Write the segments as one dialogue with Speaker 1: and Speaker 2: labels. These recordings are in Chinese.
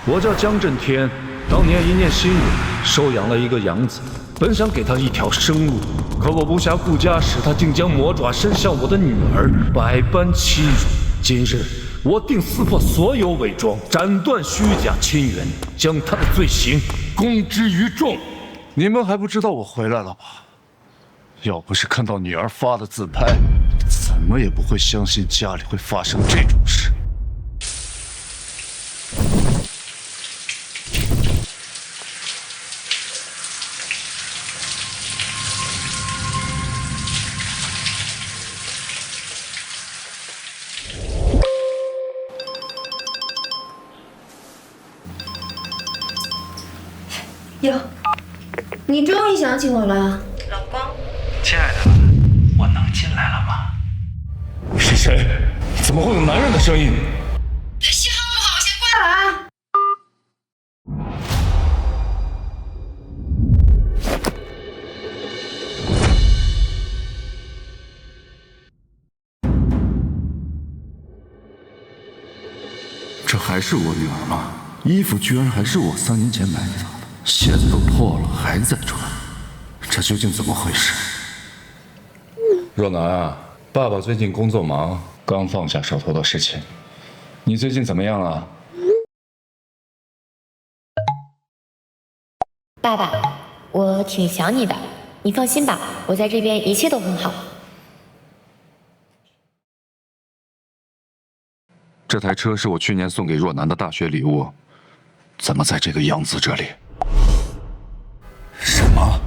Speaker 1: 我叫江震天，当年一念心软，收养了一个养子，本想给他一条生路，可我无暇顾家时，他竟将魔爪伸向我的女儿，百般欺辱。今日我定撕破所有伪装，斩断虚假亲缘，将他的罪行公之于众。
Speaker 2: 你们还不知道我回来了吧？要不是看到女儿发的自拍，怎么也不会相信家里会发生这种事。
Speaker 3: 哟，你终于想起我了，老公。
Speaker 4: 亲爱的，我能进来了吗？
Speaker 2: 是谁？怎么会有男人的声音？
Speaker 3: 信号不好，我先挂了啊。
Speaker 2: 这还是我女儿吗？衣服居然还是我3年前买给她的，鞋子都破了还在穿，这究竟怎么回事？若楠啊，爸爸最近工作忙，刚放下手头的事情。你最近怎么样啊？
Speaker 5: 爸爸，我挺想你的，你放心吧，我在这边一切都很好。
Speaker 2: 这台车是我去年送给若楠的大学礼物，怎么在这个养子这里？什么？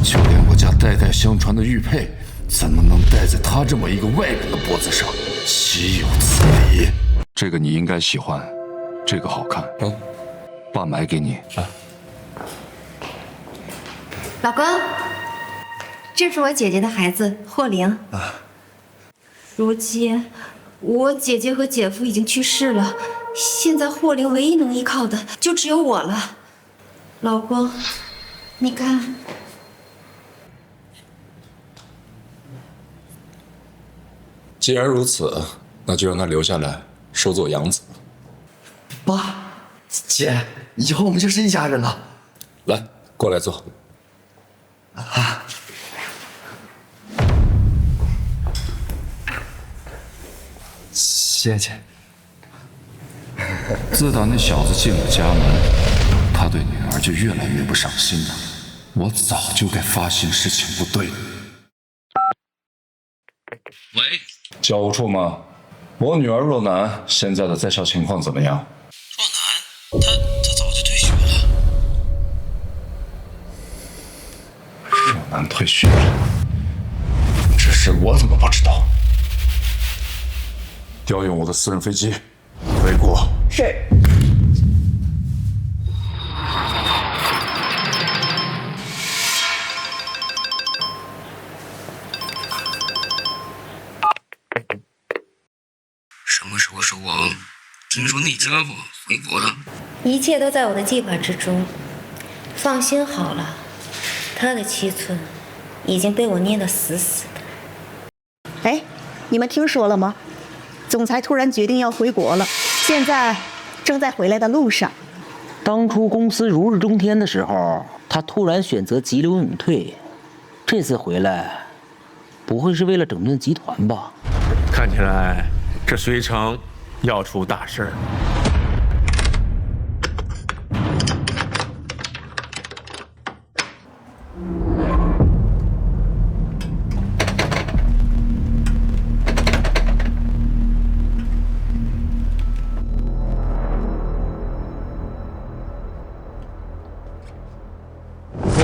Speaker 2: 就连我家代代相传的玉佩，怎么能戴在他这么一个外人的脖子上？岂有此理！这个你应该喜欢，这个好看。爸买给你啊。
Speaker 3: 老公，这是我姐姐的孩子霍灵啊。如今我姐姐和姐夫已经去世了，现在霍灵唯一能依靠的就只有我了。老公，你看。
Speaker 6: 既然如此，那就让他留下来收做养子。
Speaker 4: 爸，姐，以后我们就是一家人了。
Speaker 6: 来，过来坐。
Speaker 4: 啊。谢谢。
Speaker 2: 自打那小子进了家门，他对女儿就越来越不上心了。我早就该发现事情不对了。
Speaker 6: 喂，
Speaker 2: 教务处吗？我女儿若楠现在的在校情况怎么样？
Speaker 4: 若楠，她早就退学了。
Speaker 2: 若楠退学了，这事我怎么不知道？调用我的私人飞机回国。
Speaker 3: 是。
Speaker 4: 什么时候收网？听说那家伙回国了。
Speaker 5: 一切都在我的计划之中，放心好了，他的7寸已经被我捏得死死的。
Speaker 7: 哎，你们听说了吗？总裁突然决定要回国了，现在正在回来的路上。
Speaker 8: 当初公司如日中天的时候，他突然选择急流勇退，这次回来，不会是为了整顿集团吧？
Speaker 9: 看起来这隋城要出大事儿。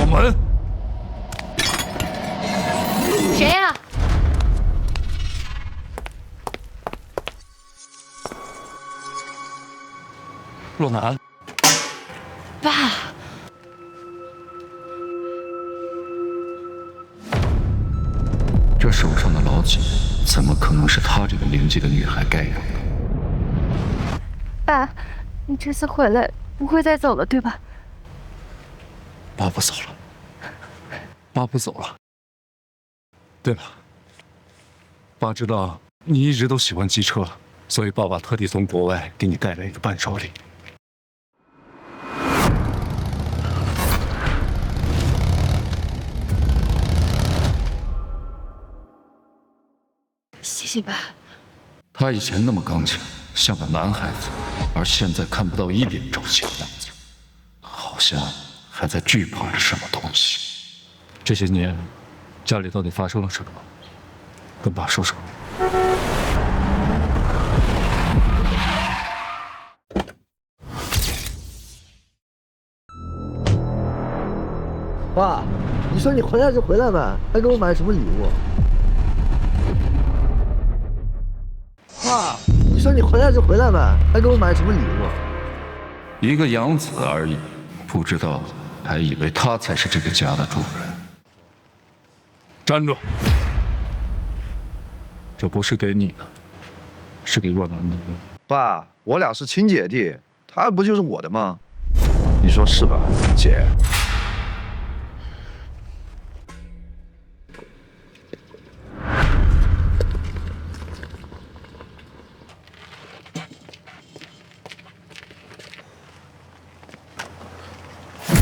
Speaker 2: 我们
Speaker 5: 谁呀？
Speaker 2: 若楠，
Speaker 5: 爸，
Speaker 2: 这手上的老茧，怎么可能是她这个年纪的女孩该有的？
Speaker 10: 爸，你这次回来不会再走了，对吧？
Speaker 2: 爸不走了，爸不走了。对了，爸知道你一直都喜欢机车，所以爸爸特地从国外给你带来一个伴手礼。
Speaker 10: 谢爸。
Speaker 2: 他以前那么刚强，像个男孩子，而现在看不到一点着急的样子，好像还在惧怕着什么东西。
Speaker 1: 这些年，家里到底发生了什么？跟爸说说。
Speaker 4: 爸，你说你回来就回来呗，还给我买什么礼物？爸，你说你回来就回来呗，还给我买什么礼物？
Speaker 2: 一个养子而已，不知道还以为他才是这个家的主人。
Speaker 1: 站住！这不是给你的，是给若楠的。
Speaker 11: 爸，我俩是亲姐弟，他不就是我的吗？你说是吧，姐？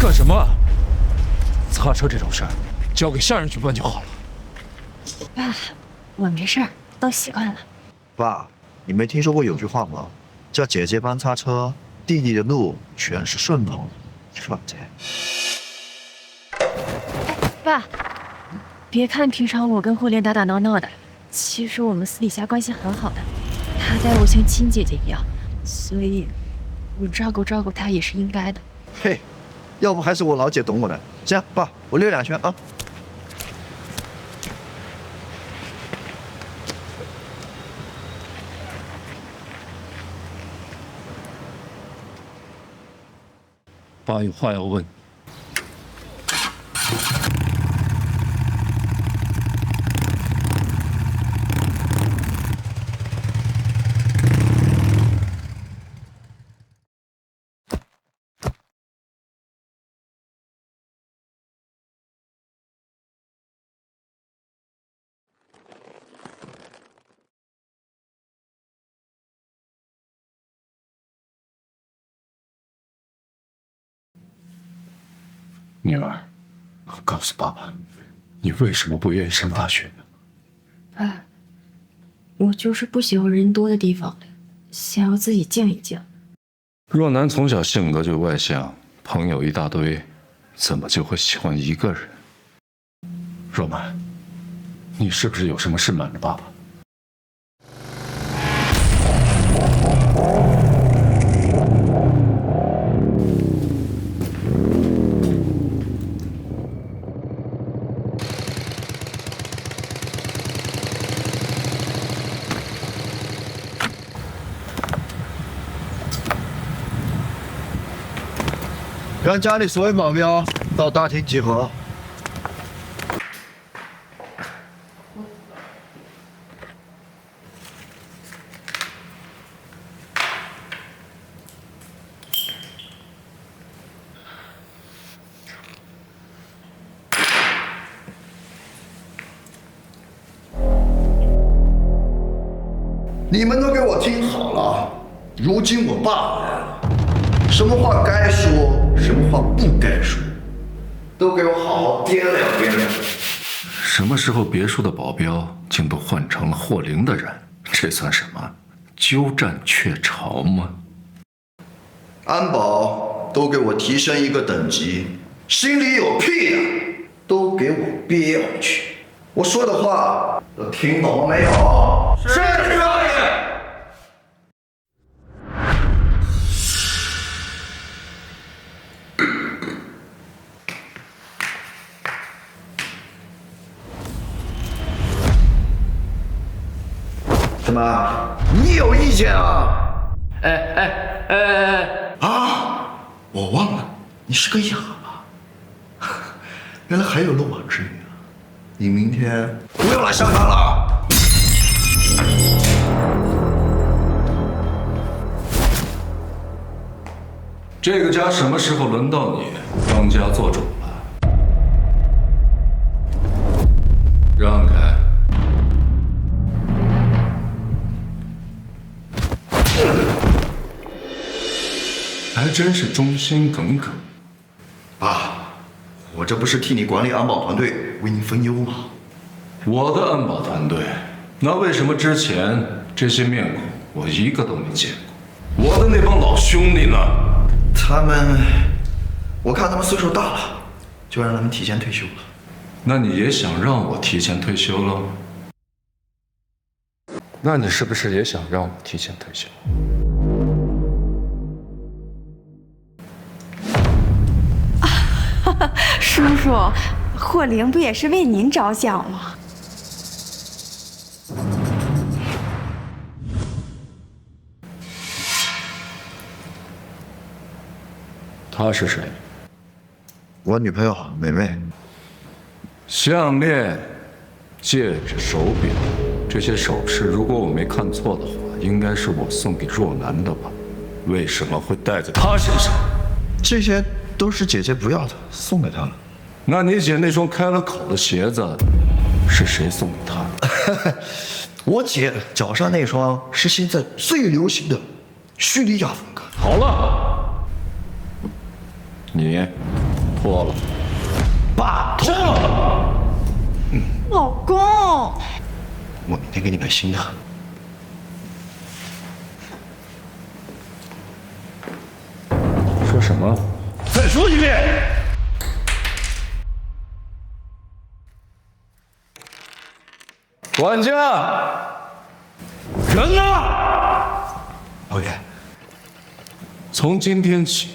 Speaker 1: 干什么？擦车这种事儿，交给下人去办就好了。
Speaker 10: 爸，我没事儿，都习惯了。
Speaker 11: 爸，你没听说过有句话吗？叫姐姐帮擦车，弟弟的路全是顺风，是吧，姐？
Speaker 10: 爸，别看平常我跟霍莲打打闹闹的，其实我们私底下关系很好的。她待我像亲姐姐一样，所以我照顾她也是应该的。
Speaker 11: 嘿，要不还是我老姐懂我的。这样，爸，我溜2圈啊。
Speaker 1: 爸有话要问。
Speaker 2: 女儿，告诉爸爸，你为什么不愿意上大学呢？
Speaker 10: 爸，我就是不喜欢人多的地方，想要自己静一静。
Speaker 2: 若楠从小性格就外向，朋友一大堆，怎么就会喜欢一个人？若楠，你是不是有什么事瞒着爸爸？
Speaker 11: 让家里所有保镖到大厅集合。
Speaker 12: 你们都给我听好了，如今我爸来了，什么话该说，什么话不该说，都给我好好掂量掂量。
Speaker 2: 什么时候别墅的保镖竟都换成了霍灵的人？这算什么？鸠占鹊巢吗？
Speaker 12: 安保都给我提升一个等级，心里有屁的都给我憋回去。我说的话都听懂了没有？是少爷。什么？你有意见啊？啊！我忘了，你是个哑巴。原来还有漏网之鱼啊！你明天不用来上班了。
Speaker 2: 这个家什么时候轮到你当家做主了？让开！还真是忠心耿耿。
Speaker 12: 爸，我这不是替你管理安保团队，为你分忧吗？
Speaker 2: 我的安保团队
Speaker 1: 那为什么之前这些面孔我一个都没见过？我的那帮老兄弟呢？
Speaker 12: 他们，我看他们岁数大了，就让他们提前退休了。
Speaker 1: 那你也想让我提前退休了？那你是不是也想让我提前退休？
Speaker 10: 叔叔，霍灵不也是为您着想吗？
Speaker 1: 她是谁？
Speaker 11: 我女朋友美美。
Speaker 1: 项链、戒指、手表，这些首饰，如果我没看错的话，应该是我送给若男的吧？为什么会戴在她身上？
Speaker 11: 这些都是姐姐不要的，送给她了。
Speaker 1: 那你姐那双开了口的鞋子，是谁送给她的？
Speaker 11: 我姐脚上那双是现在最流行的叙利亚风格。
Speaker 1: 好了，你脱了。
Speaker 11: 爸，脱了。
Speaker 10: 老公，
Speaker 11: 我明天给你买新的。
Speaker 1: 说什么？再说一遍。管家，人呢？
Speaker 11: 老爷，
Speaker 1: 从今天起，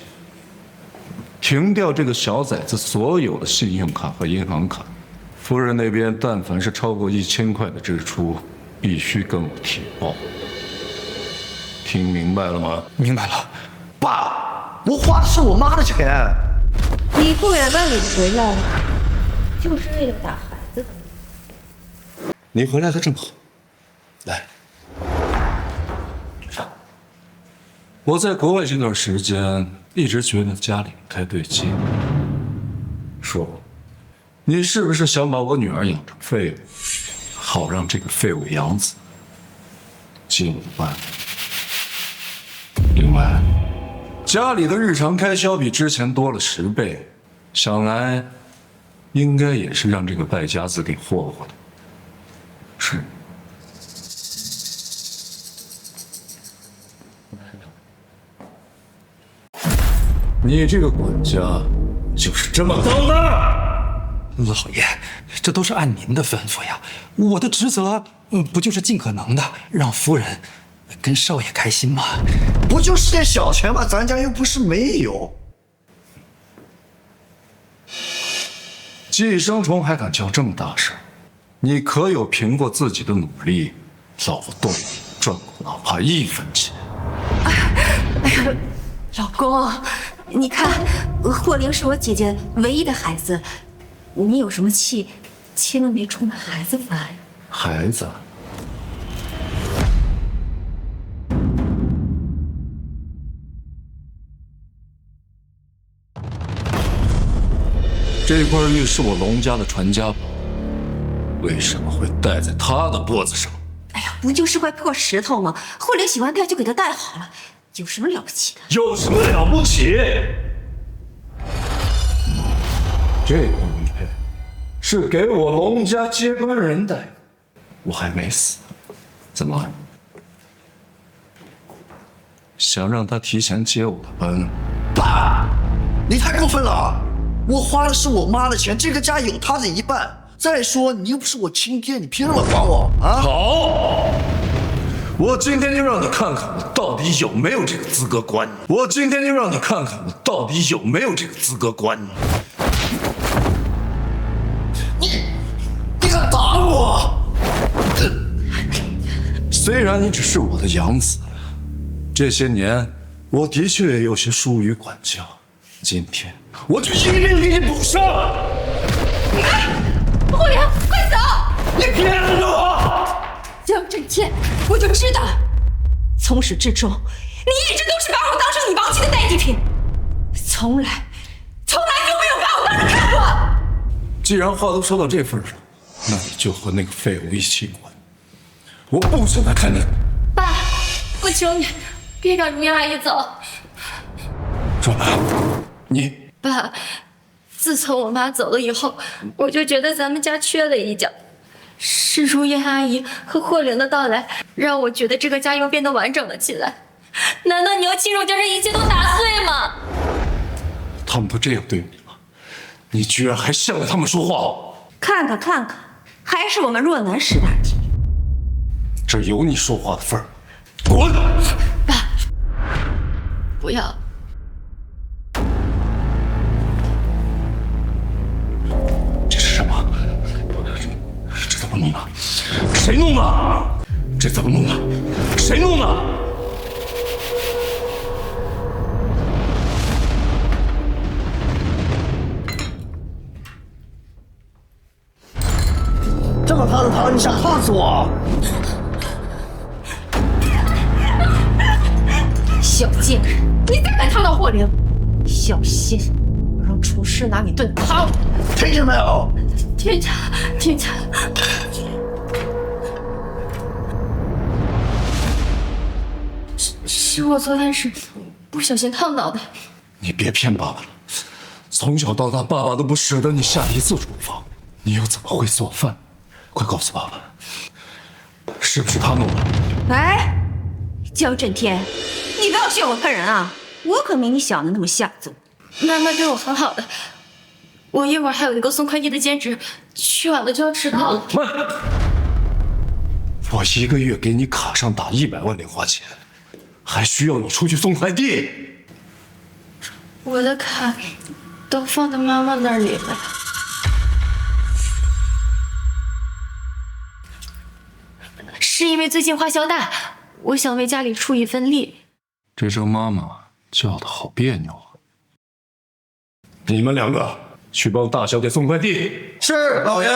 Speaker 1: 停掉这个小崽子所有的信用卡和银行卡。夫人那边，但凡是超过1000块的支出，必须跟我提报。听明白了吗？
Speaker 11: 明白了。爸，我花的是我妈的钱。
Speaker 3: 你不远万里回来，就是为了打孩子的。
Speaker 6: 你回来的正好，来。
Speaker 1: 我在国外这段时间，一直觉得家里不太对劲。说，你是不是想把我女儿养成废物，好让这个废物养子进我班？另外，家里的日常开销比之前多了10倍，想来应该也是让这个败家子给霍霍的。是。你这个管家就是这么走的？
Speaker 13: 老爷，这都是按您的吩咐呀。我的职责，不就是尽可能的让夫人跟少爷开心吗？
Speaker 11: 不就是点小钱吗？咱家又不是没有。
Speaker 1: 寄生虫还敢叫这么大声？你可有凭过自己的努力劳动赚过哪怕1分钱？
Speaker 3: 哎呀，老公，你看，霍灵是我姐姐唯一的孩子，你有什么气，千万别冲着孩子发呀。
Speaker 1: 孩子？这块玉是我龙家的传家宝，为什么会戴在他的脖子上？
Speaker 3: 哎呀，不就是块破石头吗？霍灵喜欢戴就给他戴好了，有什么了不起的？
Speaker 1: 有什么了不起？这块玉佩是给我龙家接班人戴的，我还没死，怎么想让他提前接我的班？
Speaker 11: 爸，你太过分了！我花的是我妈的钱，这个家有她的一半。再说，你又不是我亲爹，你凭什么管我啊？
Speaker 1: 好，我今天就让你看看我到底有没有这个资格管你。我今天就让你看看我到底有没有这个资格管你。
Speaker 11: 你敢打我？
Speaker 1: 虽然你只是我的养子，这些年我的确也有些疏于管教，今天我就一并给你补上。
Speaker 3: 霍灵，快走！
Speaker 1: 你骗了我！
Speaker 3: 江振谦，我就知道，从始至终，你一直都是把我当成你王妻的代替品，从来就没有把我当人看过。
Speaker 1: 既然话都说到这份上，那你就和那个废物一起滚！我不想再看你。
Speaker 10: 爸，我求你，别让如烟阿姨走。
Speaker 1: 若兰，你
Speaker 10: 爸，自从我妈走了以后，我就觉得咱们家缺了一角。是如烟阿姨和霍灵的到来，让我觉得这个家又变得完整了起来。难道你要亲手将这一切都打碎吗？
Speaker 2: 他们都这样对你了，你居然还向着他们说话？
Speaker 3: 看看，还是我们若男识大体。
Speaker 2: 这有你说话的份儿。滚！
Speaker 10: 爸，不要。
Speaker 2: 这是什么？这怎么弄的？谁弄的？这怎么弄的？谁弄的？
Speaker 11: 这么大的糖，你想烫死我？
Speaker 3: 小贱人，你再敢烫到霍灵，小心我让厨师拿你炖汤！
Speaker 11: 听见没有？
Speaker 10: 听见，听见。是我昨天是不小心烫到的。
Speaker 2: 你别骗爸爸了，从小到大，爸爸都不舍得你下一次厨房，你又怎么会做饭？快告诉爸爸，是不是他弄的？
Speaker 3: 哎，江震天，你不要血我喷人啊！我可没你想的那么下作。
Speaker 10: 妈妈对我很好的，我一会儿还有一个送快递的兼职，去晚了就要迟到了。
Speaker 2: 慢！我1个月给你卡上打100万零花钱，还需要你出去送快递？
Speaker 10: 我的卡都放在妈妈那里了。是因为最近花销大，我想为家里出一份力。
Speaker 2: 这声妈妈叫的好别扭啊！你们2个去帮大小姐送快递。
Speaker 11: 是，老爷。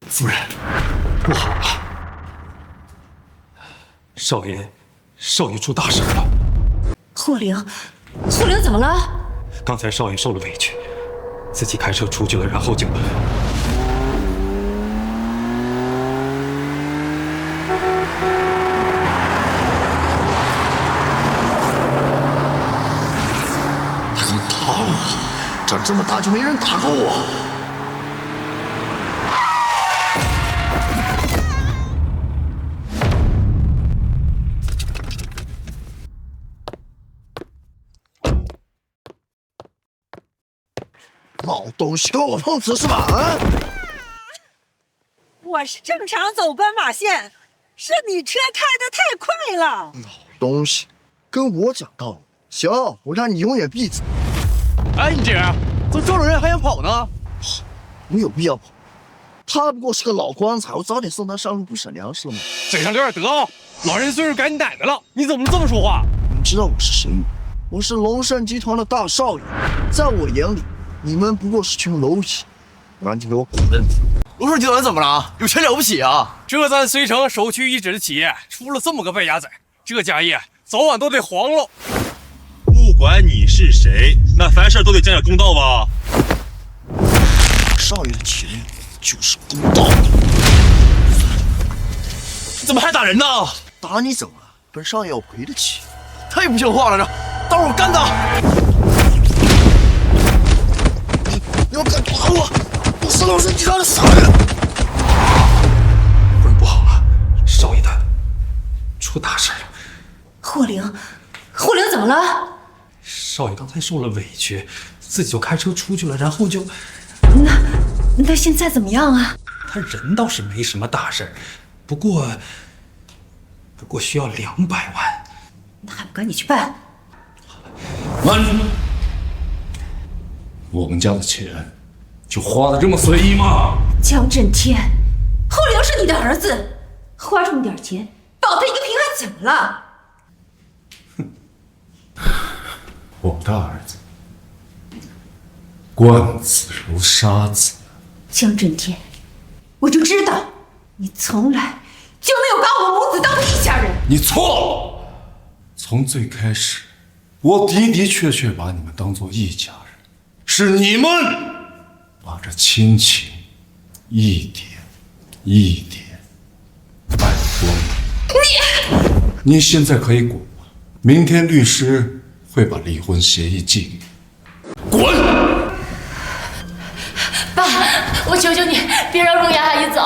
Speaker 13: 夫人，不好了！少爷出大事了。
Speaker 3: 霍灵怎么了？
Speaker 13: 刚才少爷受了委屈，自己开车出去了，然后就……
Speaker 11: 他给打我，长这么大就没人打过我。老东西，跟我碰瓷是吧？啊！
Speaker 14: 我是正常走斑马线，是你车开得太快了。
Speaker 11: 老东西，跟我讲道理。行，我让你永远闭嘴。
Speaker 15: 哎，你这人都撞了人还想跑呢？
Speaker 11: 没有必要跑，他不过是个老棺材，我早点送他上路不省粮食了吗？
Speaker 15: 嘴上留点德啊！老人岁数该你奶奶了，你怎么能这么说话？
Speaker 11: 你知道我是谁吗？我是龙盛集团的大少爷，在我眼里，你们不过是群蝼蚁，赶紧给我滚！
Speaker 15: 龙盛集团怎么了？有钱了不起啊？这咱绥城首屈一指的企业，出了这么个败家仔，这家业早晚都得黄了。
Speaker 16: 不管你是谁，那凡事都得讲讲公道吧。
Speaker 11: 少爷的钱就是公道。
Speaker 15: 怎么还打人呢？
Speaker 11: 打你怎么了？本少爷我赔得起。
Speaker 15: 太不像话了，这待会儿我干他！
Speaker 11: 你要敢打我，我是龙盛集团的少爷。
Speaker 13: 夫人不好了，少爷他出大事了。
Speaker 3: 霍灵怎么了？
Speaker 13: 少爷刚才受了委屈，自己就开车出去了，然后就……
Speaker 3: 那现在怎么样啊？
Speaker 13: 他人倒是没什么大事，不过需要200万。
Speaker 3: 那还不赶紧去办？
Speaker 2: 慢住！我们家的钱就花得这么随意吗？
Speaker 3: 江震天，霍灵是你的儿子，花这么点钱保他一个平安怎么了？
Speaker 2: 我的儿子，惯子如杀子。
Speaker 3: 江震天，我就知道你从来就没有把我母子当做一家人。
Speaker 2: 你错了，从最开始，我的确把你们当做一家人，是你们把这亲情一点一点败光了。你现在可以滚了，明天律师会把离婚协议寄给你。滚！
Speaker 10: 爸，我求求你，别让若雅阿姨走。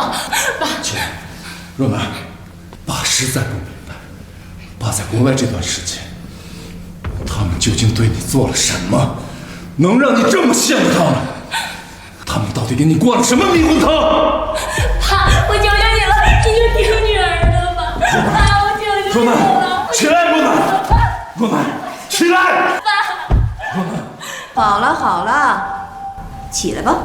Speaker 10: 爸，
Speaker 2: 姐，若楠，爸实在不明白，爸在国外这段时间，他们究竟对你做了什么，能让你这么羡慕他们？他们到底给你灌了什么迷魂汤？
Speaker 10: 爸，我求求你了，你就听女儿的吧。爸，我求求你了。
Speaker 2: 若楠，起来，若楠，若楠，起来！
Speaker 10: 爸，
Speaker 2: 若楠，
Speaker 3: 好了好了，起来吧。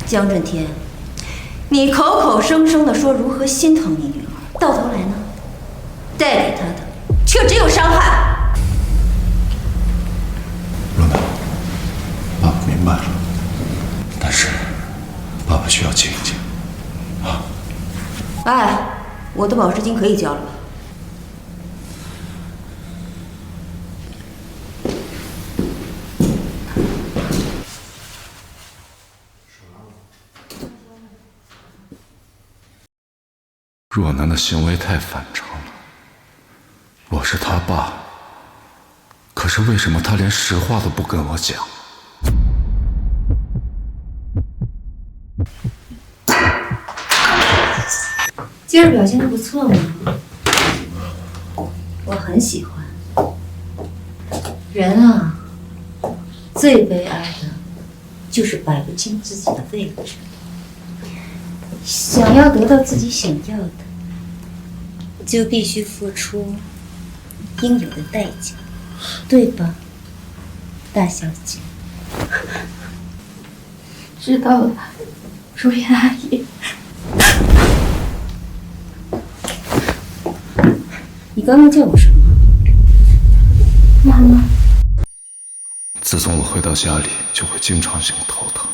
Speaker 3: 江震天，你口口声声的说如何心疼你女儿，到头来呢，带给她的却只有伤害。
Speaker 2: 若楠，爸爸明白了，但是爸爸需要静一静啊。
Speaker 3: 哎，我的保释金可以交了吧？
Speaker 2: 若楠的行为太反常了，我是他爸，可是为什么他连实话都不跟我讲？
Speaker 3: 今儿表现得不错嘛，我很喜欢。人啊，最悲哀的就是摆不清自己的位置，想要得到自己想要的，就必须付出应有的代价，对吧，大小姐？
Speaker 10: 知道了，若雅阿姨。
Speaker 3: 你刚刚叫我什么？
Speaker 10: 妈妈。
Speaker 2: 自从我回到家里，就会经常性头疼。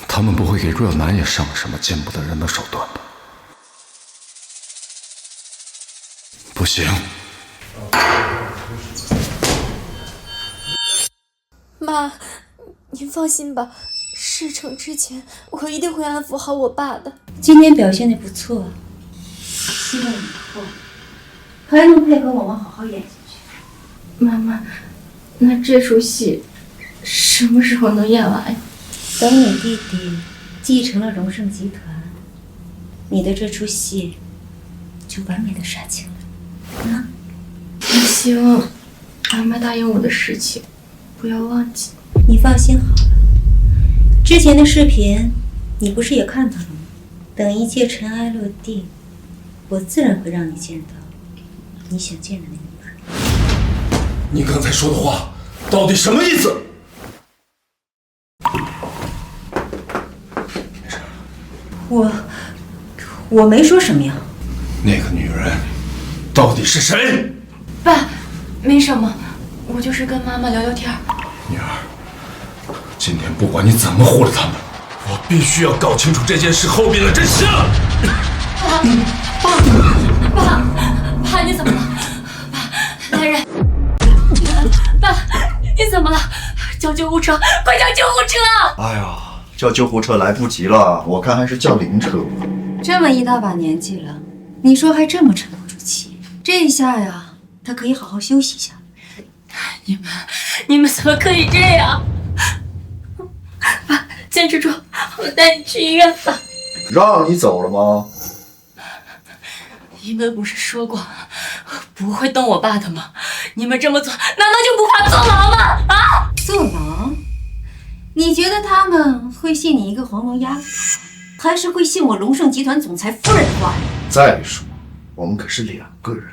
Speaker 2: 他们不会给若楠也上了什么见不得人的手段吧？不行。
Speaker 10: 妈，您放心吧，事成之前，我一定会安抚好我爸的。
Speaker 3: 今天表现得不错，希望以后还能配合我们好好演下去。
Speaker 10: 妈妈，那这出戏什么时候能演完呀？
Speaker 3: 等你弟弟继承了荣盛集团，你的这出戏就完美的杀青了。啊！
Speaker 10: 我希望妈妈答应我的事情不要忘记。
Speaker 3: 你放心好了，之前的视频你不是也看到了吗？等一切尘埃落定，我自然会让你见到你想见的那个女人。
Speaker 2: 你刚才说的话到底什么意思？
Speaker 3: 我没说什么呀。
Speaker 2: 那个女人到底是谁？
Speaker 10: 爸，没什么，我就是跟妈妈聊聊天。
Speaker 2: 女儿，今天不管你怎么护着他们，我必须要搞清楚这件事后面的真相。
Speaker 10: 爸，你怎么了？爸，来人！爸，你怎么了？叫救护车！快叫救护车！
Speaker 11: 哎呀，叫救护车来不及了，我看还是叫灵车。
Speaker 3: 这么一大把年纪了，你说还这么沉不住气，这一下呀，他可以好好休息一下。
Speaker 10: 你们怎么可以这样？爸，坚持住，我带你去医院吧。
Speaker 11: 让你走了吗？
Speaker 10: 你们不是说过不会动我爸的吗？你们这么做，难道就不怕坐牢吗？啊！
Speaker 3: 坐牢？你觉得他们会信你一个黄毛丫头，还是会信我龙盛集团总裁夫人的话？
Speaker 11: 再说，我们可是2个人。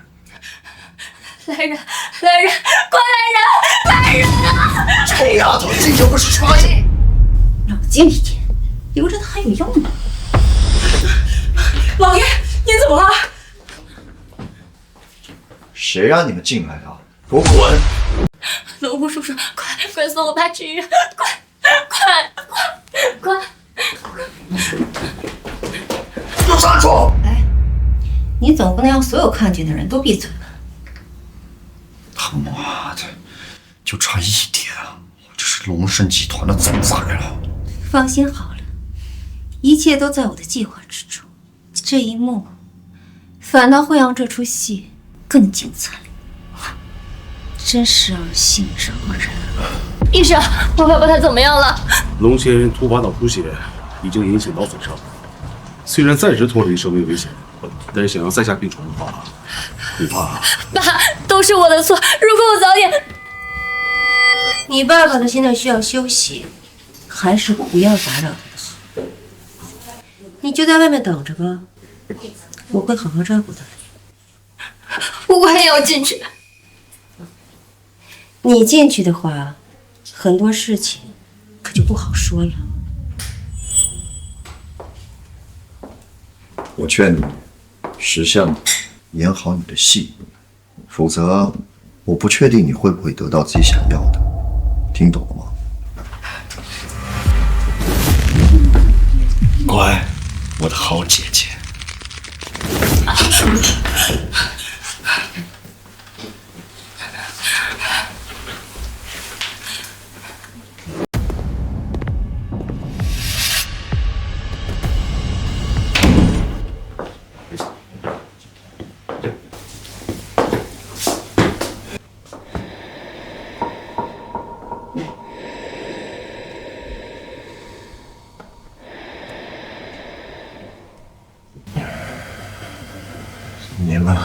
Speaker 10: 来人！快来人啊！
Speaker 11: 臭丫头，这又不是耍你。
Speaker 3: 冷静一点，留着他还有用呢。
Speaker 14: 老爷，您怎么了？
Speaker 11: 谁让你们进来的？给我滚！
Speaker 10: 龙虎叔叔，快送我爸去医院！快！
Speaker 11: 给我站住！
Speaker 3: 哎，你总不能让所有看见的人都闭嘴吧？
Speaker 11: 他妈的，就差一点，我就是龙盛集团的总裁了。
Speaker 3: 放心好了，一切都在我的计划之中。这一幕，反倒会让这出戏更精彩。真是恶心着人。
Speaker 10: 医生，我爸爸他怎么样了？
Speaker 16: 龙先生突发脑出血，已经引起脑损伤。虽然暂时脱离生命危险，但是想要再下病床的话，恐怕……
Speaker 10: 爸，都是我的错。如果我早点……
Speaker 3: 你爸爸他现在需要休息，还是不要打扰他的好。你就在外面等着吧，我会好好照顾他。
Speaker 10: 我也要进去。
Speaker 3: 你进去的话，很多事情可就不好说了。
Speaker 12: 我劝你，识相演好你的戏，否则我不确定你会不会得到自己想要的。听懂了吗？乖，我的好姐姐。你们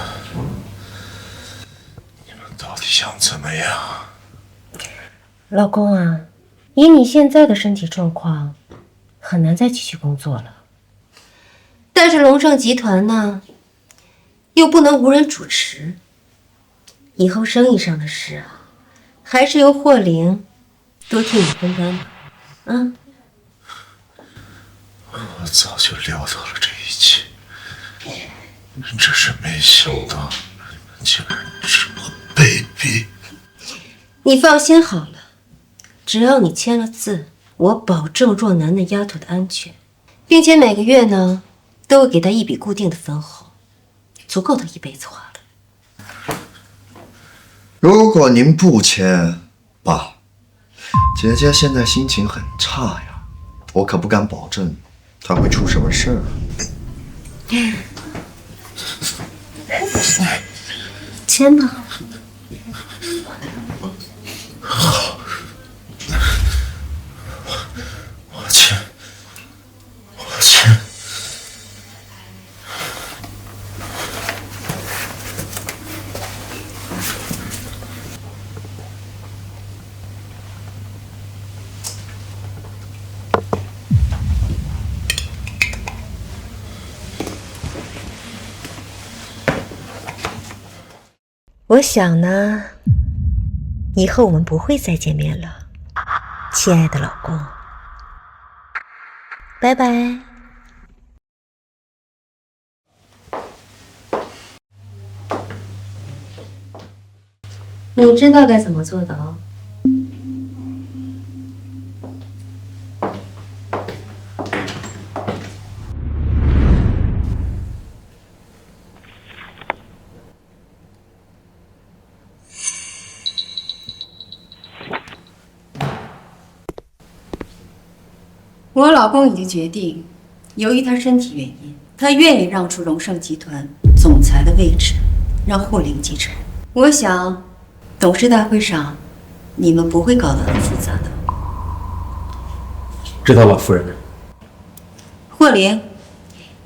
Speaker 12: 到底想怎么样？
Speaker 3: 老公啊，以你现在的身体状况，很难再继续工作了。但是龙盛集团呢，又不能无人主持。以后生意上的事啊，还是由霍玲多替你分担吧。啊，
Speaker 12: 我早就料到了这一切。只是没想到你们竟然这么卑鄙。
Speaker 3: 你放心好了，只要你签了字，我保证若楠那丫头的安全，并且每个月呢都会给她一笔固定的分红，足够她一辈子花了。
Speaker 12: 如果您不签，爸，姐姐现在心情很差呀，我可不敢保证她会出什么事儿。
Speaker 3: 签吧。
Speaker 12: 好，我签。
Speaker 3: 我想呢，以后我们不会再见面了，亲爱的老公，拜拜。你知道该怎么做的哦。我老公已经决定，由于他身体原因，他愿意让出荣盛集团总裁的位置，让霍玲继承。我想，董事大会上，你们不会搞得很复杂的。
Speaker 13: 知道了，夫人。
Speaker 3: 霍玲，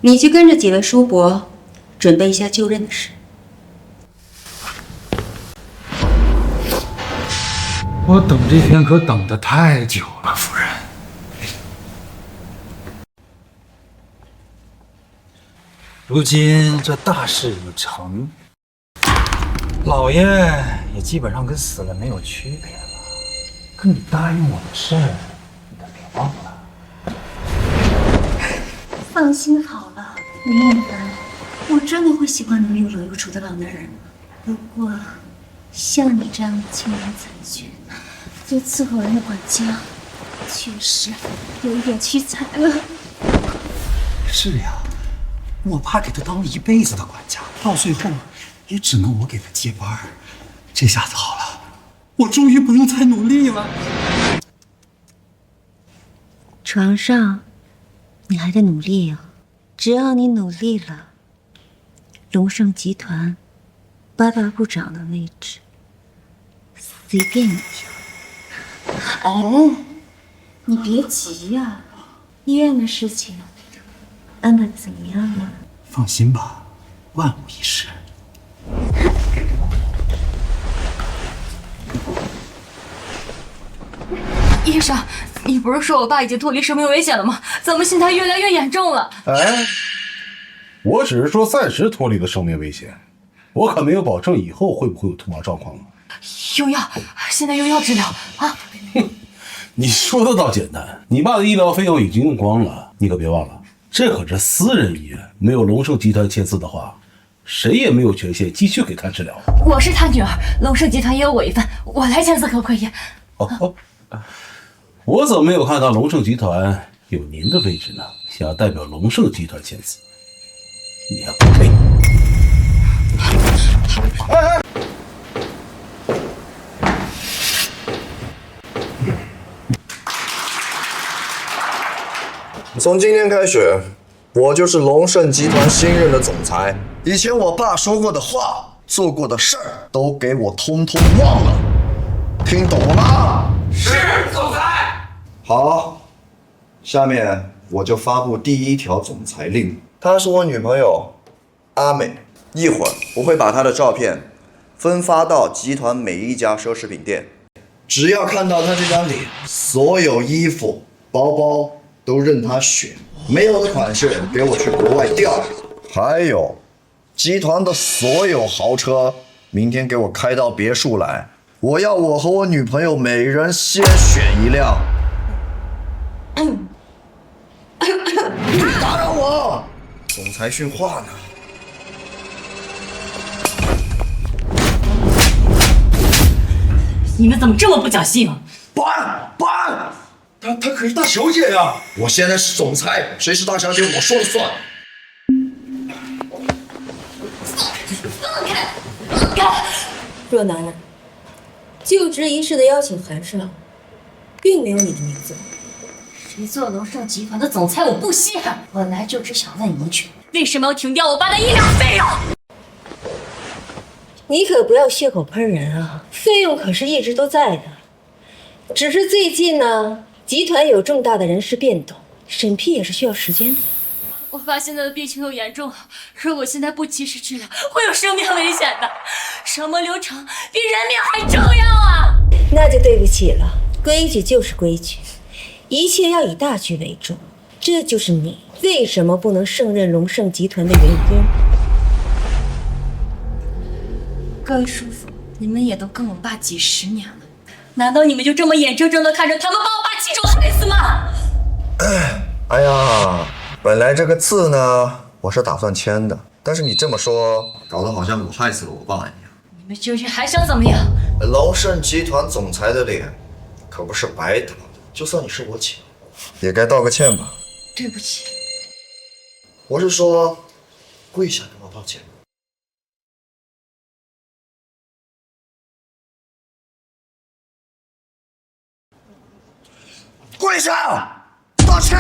Speaker 3: 你去跟着几位叔伯，准备一下就任的事。
Speaker 13: 我等这天可等得太久了，夫人。如今这大事已成，老爷也基本上跟死了没有区别了。可你答应我的事，你可别忘了。
Speaker 3: 放心好了，林一凡，我真的会喜欢能又冷又丑的老男人。不过，像你这样的青年才俊，做伺候人的管家，确实有一点屈才了。
Speaker 13: 是呀。我爸给他当了一辈子的管家，到最后也只能我给他接班。这下子好了，我终于不用再努力了。
Speaker 5: 床上，你还得努力呀、只要你努力了，龙盛集团8把部长的位置，随便你挑。哎，你别急呀、医院的事情安排的怎么样了？
Speaker 13: 放心吧，万无一失。
Speaker 10: 医生，你不是说我爸已经脱离生命危险了吗？怎么现在越来越严重了？
Speaker 16: 哎，我只是说暂时脱离了生命危险，我可没有保证以后会不会有突发状况。
Speaker 10: 用药，现在用药治疗啊！
Speaker 16: 你说的倒简单，你爸的医疗费用已经用光了，你可别忘了，这可是私人医院，没有龙盛集团签字的话，谁也没有权限继续给他治疗。
Speaker 10: 我是他女儿，龙盛集团也有我一份，我来签字可不可以？
Speaker 16: 哦，我怎么没有看到龙盛集团有您的位置呢？想要代表龙盛集团签字，你还不配！
Speaker 12: 从今天开始，我就是龙盛集团新任的总裁。以前我爸说过的话、做过的事儿，都给我通通忘了，听懂了吗？
Speaker 15: 是，总裁。
Speaker 12: 好，下面我就发布第一条总裁令。她是我女朋友阿美，一会儿我会把她的照片分发到集团每一家奢侈品店，只要看到她这张脸，所有衣服、包包都任她选，没有的款式给我去国外调。还有，集团的所有豪车，明天给我开到别墅来，我要我和我女朋友每人先选一辆。别打扰我，总裁训话呢。
Speaker 10: 你们怎么这么不讲信用？
Speaker 12: 保安，她可是大小姐呀！我现在是总裁，谁是大小姐我说了算。
Speaker 5: 放开！若楠楠，就职仪式的邀请函上，并没有你的名字。谁做龙盛集团的总裁，我不稀罕。我来就只想问一句，为什么要停掉我爸的医疗费用？你可不要血口喷人啊！费用可是一直都在的，只是最近呢，集团有重大的人事变动，审批也是需要时间的。
Speaker 10: 我爸现在的病情又严重了，如果现在不及时治疗，会有生命危险的。什么流程比人命还重要啊！
Speaker 5: 那就对不起了，规矩就是规矩，一切要以大局为重。这就是你为什么不能胜任龙盛集团的原因。
Speaker 10: 各位叔父，你们也都跟我爸几十年了，难道你们就这么眼睁睁地看着他们把我爸亲手害死吗？
Speaker 12: 哎呀，本来这个字呢，我是打算签的，但是你这么说，搞得好像我害死了我爸一样。
Speaker 10: 你们究竟还想怎么样？
Speaker 12: 龙盛集团总裁的脸可不是白打的，就算你是我请，也该道个歉吧。
Speaker 10: 对不起。
Speaker 12: 我是说，跪下跟我道歉。跪下，道歉。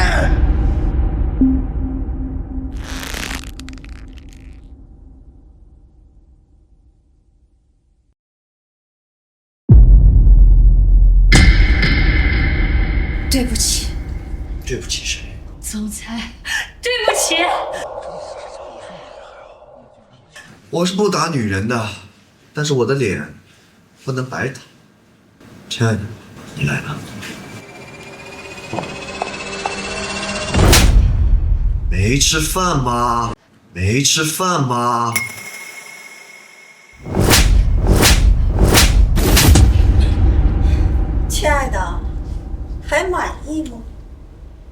Speaker 10: 对不起。
Speaker 12: 对不起谁？
Speaker 10: 总裁，对不起。
Speaker 12: 我是不打女人的，但是我的脸不能白打。亲爱的，你来吧。没吃饭吧？没吃饭吧？
Speaker 14: 亲爱的，还满意吗？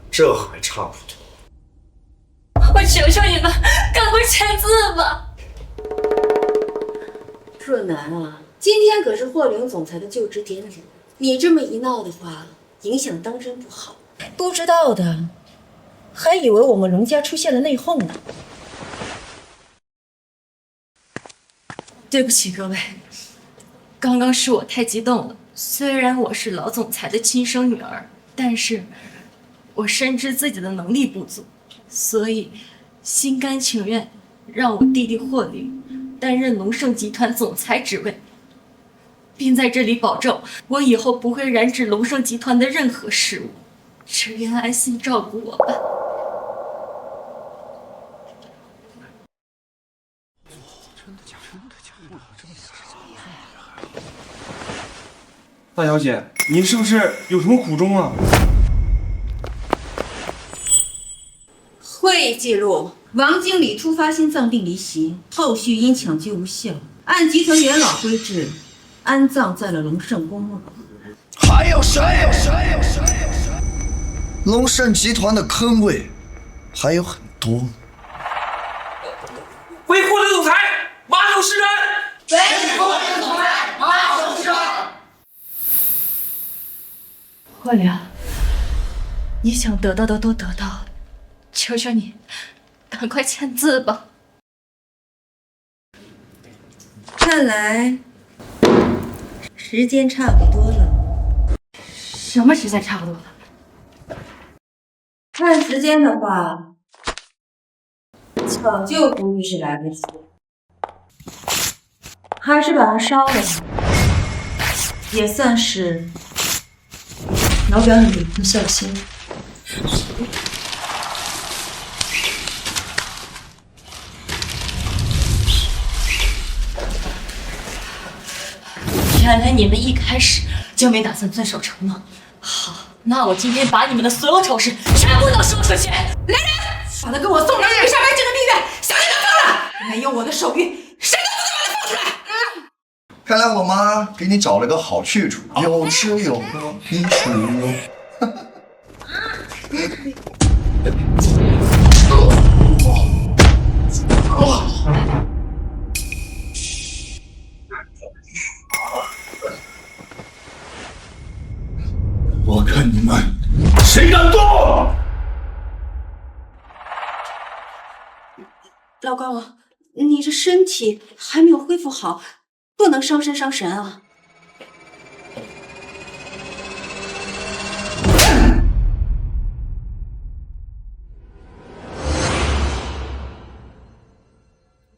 Speaker 12: 这还差不多。
Speaker 10: 我求求你们，赶快签字吧。
Speaker 5: 若楠啊，今天可是霍玲总裁的就职典礼，你这么一闹的话，影响当真不好。不知道的，还以为我们龙家出现了内讧呢。
Speaker 10: 对不起各位，刚刚是我太激动了。虽然我是老总裁的亲生女儿，但是我深知自己的能力不足，所以心甘情愿让我弟弟霍林担任龙盛集团总裁职位，并在这里保证我以后不会染指龙盛集团的任何事务，只愿安心照顾我吧。
Speaker 17: 大小姐，您是不是有什么苦衷啊？
Speaker 18: 会议记录：王经理突发心脏病离席，后续因抢救无效，按集团元老规制，安葬在了龙盛公墓。
Speaker 12: 还有谁？龙盛集团的坑位还有很多。
Speaker 15: 为霍林总裁马首是瞻。
Speaker 14: 为霍林总裁马首是瞻。
Speaker 10: 霍林，你想得到的都得到了，求求你，赶快签字吧。
Speaker 18: 看来时间差不多了。
Speaker 10: 什么时间差不多了？
Speaker 18: 看时间的话，抢救估计是来不及，还是把它烧了吧，也算是老表你的一份孝心。
Speaker 10: 原来你们一开始就没打算遵守承诺。好，那我今天把你们的所有丑事全部都说出去。来人，把他给我送到月下白井的地院，想想就放了。没有我的手谕，谁都不能把他放出来。
Speaker 12: 看来我妈给你找了个好去处，有吃有喝，衣食无忧。
Speaker 2: 我看你们谁敢动！
Speaker 18: 老高啊，你这身体还没有恢复好，不能伤身伤神啊！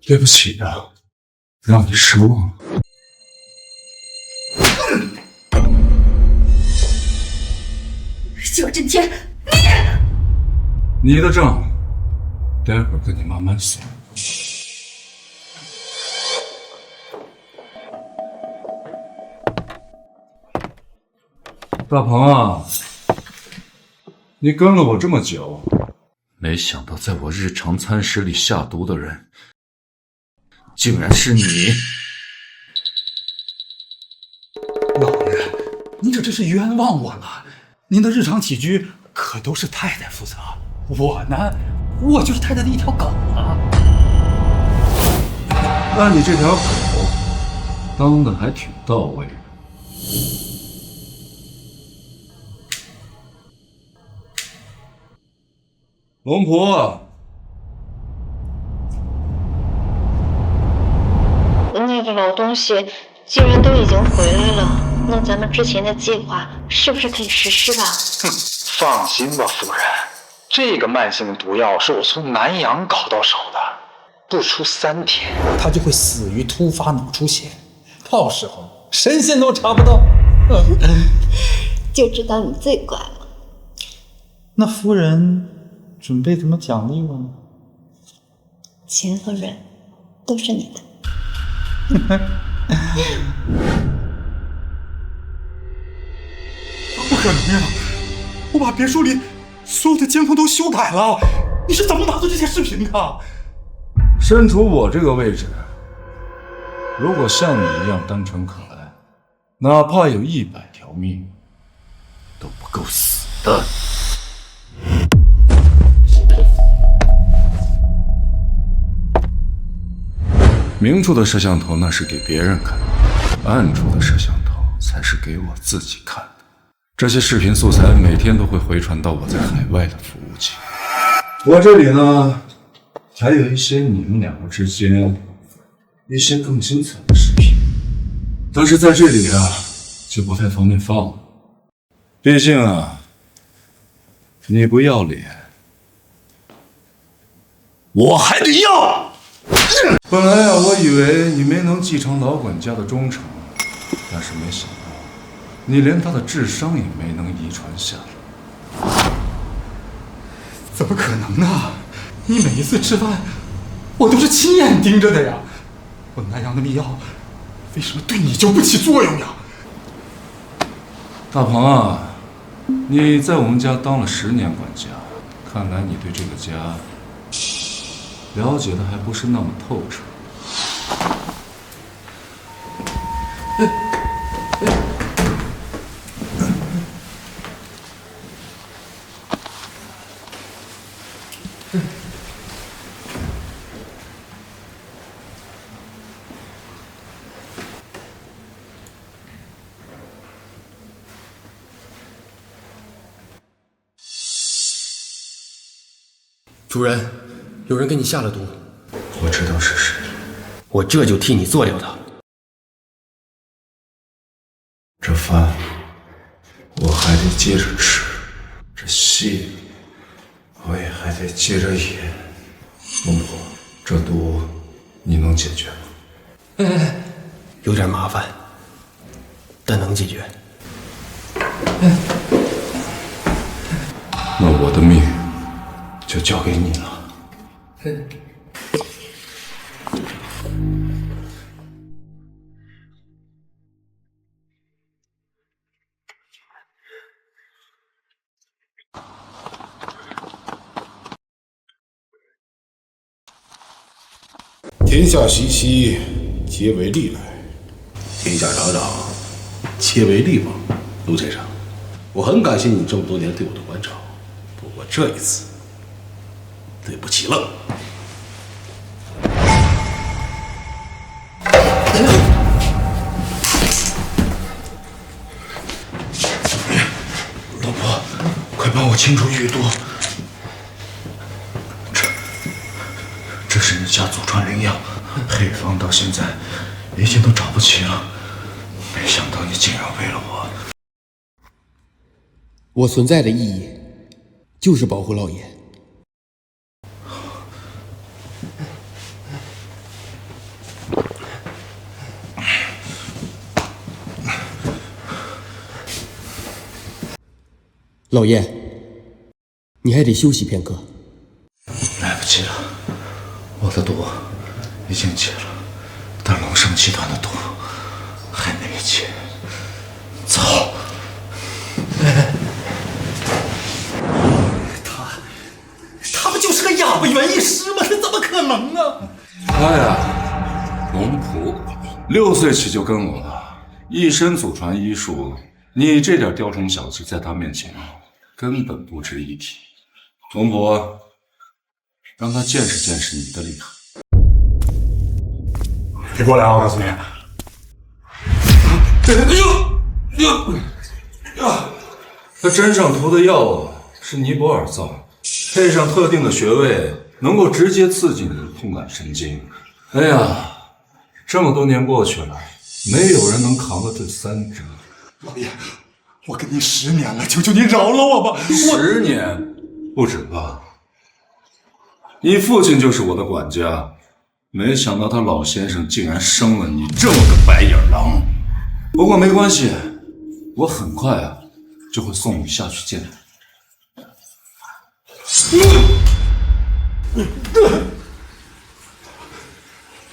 Speaker 2: 对不起啊，让你失望了。
Speaker 10: 九震天，
Speaker 2: 你的账，待会儿跟你慢慢算。大鹏啊，你跟了我这么久，没想到在我日常餐食里下毒的人，竟然是你。
Speaker 13: 老爷，您这真是冤枉我了。您的日常起居可都是太太负责，我呢，我就是太太的一条狗啊。
Speaker 2: 那你这条狗当的还挺到位的。龙婆，
Speaker 5: 那个老东西既然都已经回来了，那咱们之前的计划是不是可以实施了？
Speaker 13: 放心吧，夫人，这个慢性毒药是我从南洋搞到手的，不出3天，他就会死于突发脑出血，到时候神仙都查不到。
Speaker 5: 就知道你最乖了。
Speaker 13: 那夫人准备怎么奖励我呢？
Speaker 5: 钱和人都是你的。
Speaker 13: 不可能呀！我把别墅里所有的监控都修改了，你是怎么拿到这些视频的？
Speaker 2: 身处我这个位置，如果像你一样单纯可爱，哪怕有100条命，都不够死的。明处的摄像头那是给别人看的，暗处的摄像头才是给我自己看的。这些视频素材每天都会回传到我在海外的服务器。我这里呢，还有一些你们2个之间一些更精彩的视频，但是在这里啊，就不太方便放了。毕竟啊，你不要脸，我还得要。
Speaker 1: 本来啊，我以为你没能继承老管家的忠诚，但是没想到，你连他的智商也没能遗传下来。
Speaker 13: 怎么可能呢？你每一次吃饭，我都是亲眼盯着的呀。我那样的秘药，为什么对你就不起作用呀？
Speaker 1: 大鹏啊，你在我们家当了10年管家，看来你对这个家了解的还不是那么透彻。
Speaker 19: 主人，有人给你下了毒。
Speaker 11: 我知道是谁，
Speaker 19: 我这就替你做掉它。
Speaker 11: 这饭我还得接着吃，这戏我也还得接着演。孟婆，这毒你能解决吗？
Speaker 19: 有点麻烦，但能解决。
Speaker 11: 那我的命就交给你了。
Speaker 16: 天下熙熙，皆为利来；天下攘攘，皆为利往。陆先生，我很感谢你这么多年对我的关照，不过这一次，对不起了。
Speaker 11: 老婆，快帮我清除余毒。这是你家祖传灵药，配方到现在已经都找不齐了。没想到你竟然为了我。
Speaker 19: 我存在的意义，就是保护老爷。老爷，你还得休息片刻。
Speaker 11: 来不及了，我的毒已经解了，但龙盛集团的毒还没解。走。
Speaker 13: 他不就是个哑巴园艺师吗？这怎么可能啊？
Speaker 1: 他呀，龙仆，6岁起就跟我了，一身祖传医术，你这点雕虫小技在他面前根本不值一提。龙伯，让他见识见识你的厉害。
Speaker 13: 别过来啊！我告诉你。
Speaker 1: 他针上涂的药是尼泊尔造，配上特定的穴位，能够直接刺激你的痛感神经。哎呀，这么多年过去了，没有人能扛得这3针。
Speaker 13: 老爷，我跟你10年了，求求你饶了我吧
Speaker 1: ！10年不止吧？你父亲就是我的管家，没想到他老先生竟然生了你这么个白眼狼。不过没关系，我很快啊就会送你下去见他。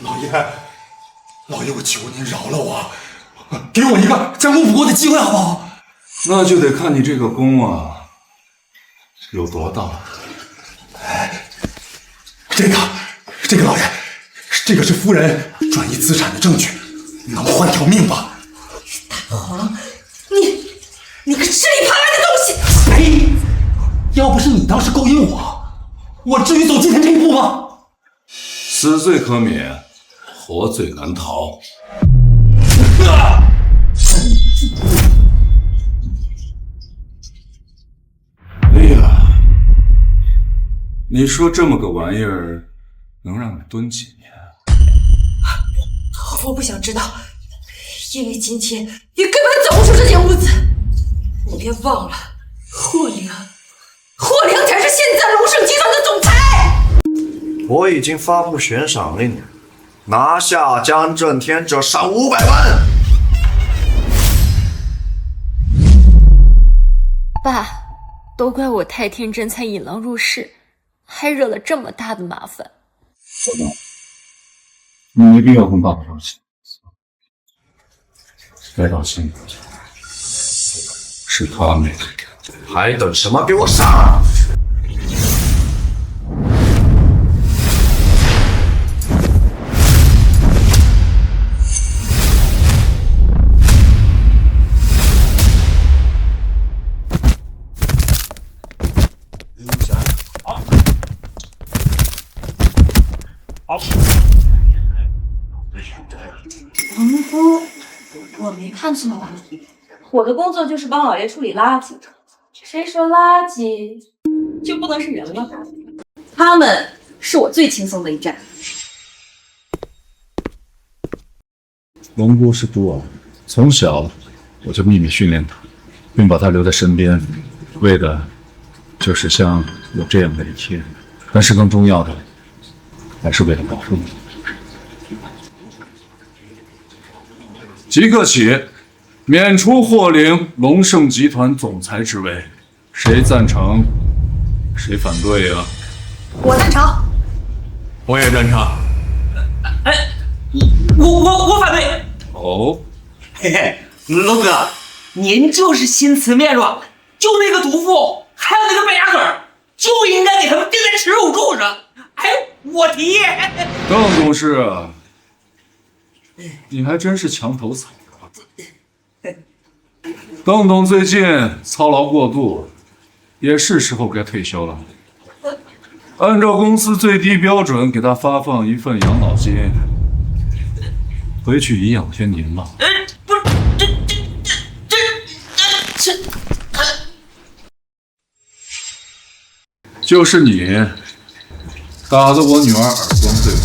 Speaker 13: 老爷，我求您饶了我，给我一个将功补过的机会好不好？
Speaker 1: 那就得看你这个功啊有多大。
Speaker 13: 这个老爷，这个是夫人转移资产的证据，能换条命吧？
Speaker 14: 啊！你个吃里扒外的东西！
Speaker 13: 哎，要不是你当时勾引我至于走今天这一步吗？
Speaker 1: 死罪可免，活罪难逃。哎呀，你说这么个玩意儿能让你蹲几年？
Speaker 14: 我不想知道，因为今天你根本走不出这间屋子。你别忘了，霍灵霍良才是现在龙盛集团的总裁。
Speaker 12: 我已经发布悬赏令，拿下江震天者赏500万。
Speaker 10: 爸，都怪我太天真，才引狼入室，还惹了这么大的麻烦。
Speaker 2: 你没必要跟爸爸道歉，该道歉的是他们。
Speaker 12: 还等什么？给我上！
Speaker 18: 王姑，我没看错吧？我的工作就是帮老爷处理垃圾，谁说垃圾就不能是人了？他们是我最轻松的一站。
Speaker 1: 龙姑是孤儿，从小我就秘密训练她，并把她留在身边，为的就是像有这样的一天。但是更重要的，还是为了保护你。即刻起，免除霍灵龙盛集团总裁之位，谁赞成？谁反对啊？
Speaker 14: 我赞成。
Speaker 15: 我也赞成。
Speaker 8: 哎，我反对。
Speaker 1: 哦，
Speaker 8: 嘿嘿，龙哥，您就是心慈面软，就那个毒妇，还有那个败家子儿，就应该给他们钉在耻辱柱上。哎，我提议。
Speaker 1: 邓董事啊，你还真是墙头草啊！邓董最近操劳过度，也是时候该退休了。按照公司最低标准，给他发放一份养老金，回去颐养天年吧。
Speaker 8: 不是，这，
Speaker 1: 就是你打了我女儿耳光，对吧？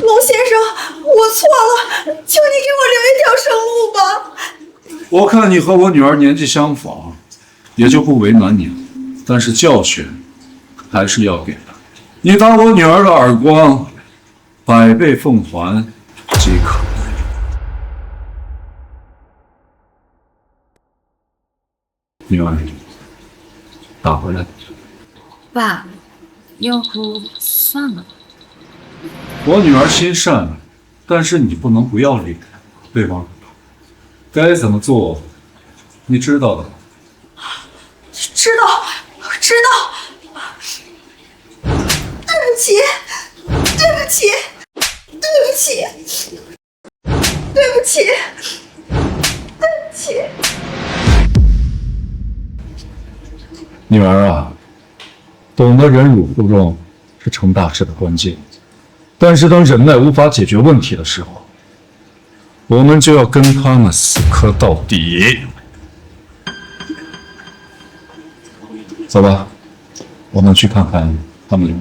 Speaker 14: 龙先生，我错了，求你给我留一条生路吧。
Speaker 1: 我看你和我女儿年纪相仿，也就不为难你了。但是教训还是要给的。你打我女儿的耳光，100倍奉还即可。女儿，打回来。
Speaker 10: 爸，要不算了。
Speaker 1: 我女儿心善，但是你不能不要脸，对吗？该怎么做，你知道的。
Speaker 14: 知道。对不起，
Speaker 1: 女儿啊，懂得忍辱负重是成大事的关键，但是当忍耐无法解决问题的时候，我们就要跟他们死磕到底。走吧，我们去看看他们。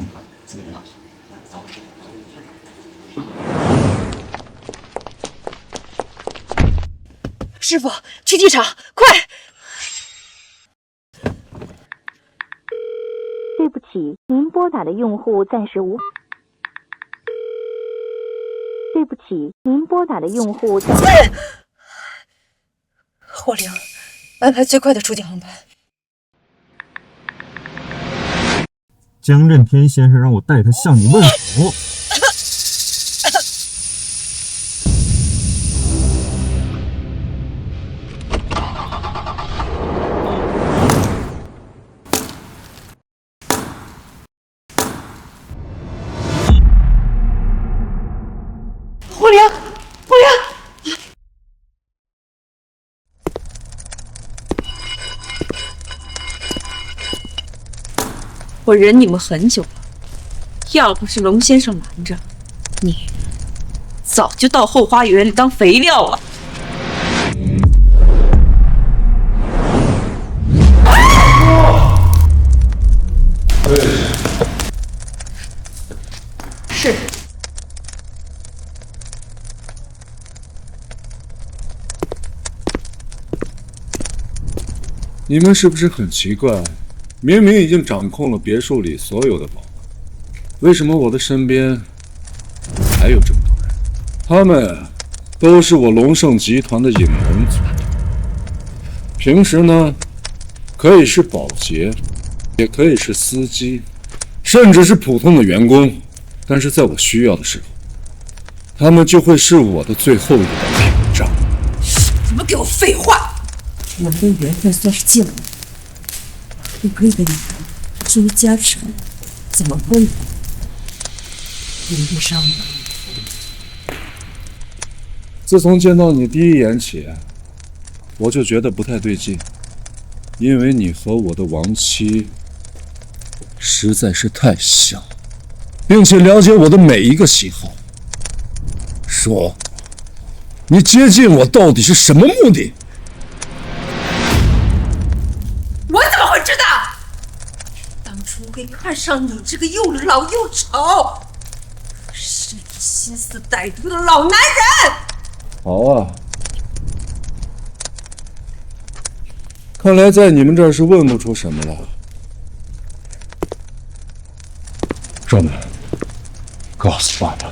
Speaker 14: 师傅，去机场，快！
Speaker 5: 对不起，您拨打的用户暂时无。对不起，您拨打的用户暂时。
Speaker 14: 霍灵，安排最快的出境航班。
Speaker 17: 江震天先生让我带他向你问好。
Speaker 14: 霍灵，我忍你们很久了，要不是龙先生瞒着，你早就到后花园里当肥料了。是。
Speaker 2: 你们是不是很奇怪？明明已经掌控了别墅里所有的宝物，为什么我的身边还有这么多人？他们都是我龙盛集团的隐门族。平时呢，可以是保洁，也可以是司机，甚至是普通的员工。但是在我需要的时候，他们就会是我的最后一道屏障。
Speaker 14: 你们给我废话！我们的缘分算是尽了，不配的女人，至于家产，怎么分？轮不上我。
Speaker 2: 自从见到你第一眼起，我就觉得不太对劲，因为你和我的亡妻实在是太像，并且了解我的每一个喜好。说，你接近我到底是什么目的？
Speaker 14: 我怎么会知道？当初会看上你这个又老又丑、是心思歹毒的老男人。
Speaker 2: 好啊，看来在你们这儿是问不出什么了。壮男，告诉爸爸，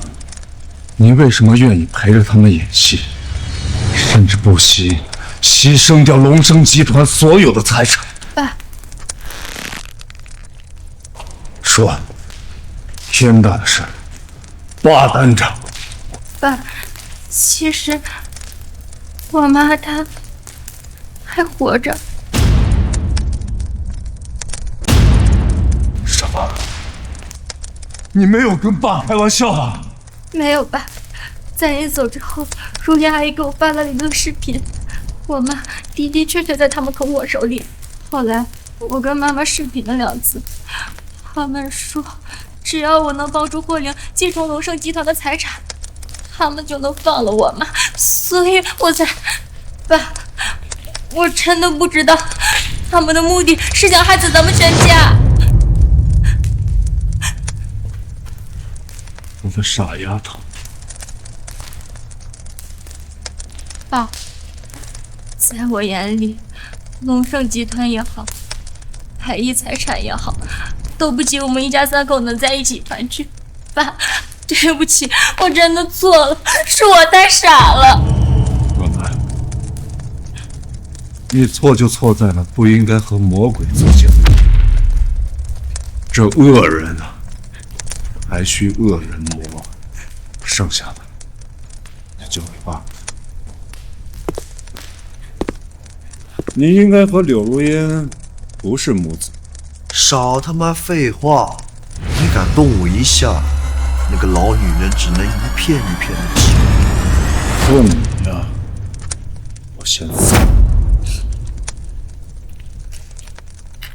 Speaker 2: 你为什么愿意陪着他们演戏，甚至不惜牺牲掉龙盛集团所有的财产？
Speaker 3: 爸，
Speaker 2: 说，天大的事，爸担着。
Speaker 3: 爸，其实我妈她还活着。
Speaker 2: 什么？你没有跟爸开玩笑吧？
Speaker 3: 没有爸，在你走之后，如烟阿姨给我发了一个视频，我妈的的确确在他们同伙手里。后来我跟妈妈视频了2次，他们说只要我能帮助霍灵继承龙盛集团的财产，他们就能放了我妈，所以我才……爸，我真的不知道他们的目的是想害死咱们全家。
Speaker 2: 我的傻丫头。
Speaker 3: 爸，在我眼里，龙盛集团也好，海逸财产也好，都不及我们一家3口能在一起团聚。爸，对不起，我真的错了，是我太傻了。
Speaker 2: 若兰，你错就错在了不应该和魔鬼做交易。这恶人啊，还需恶人磨，剩下的就交给爸。你应该和柳如烟不是母子。
Speaker 12: 少他妈废话！你敢动我一下，那个老女人只能一片一片的吃。
Speaker 2: 动你呀，我先走。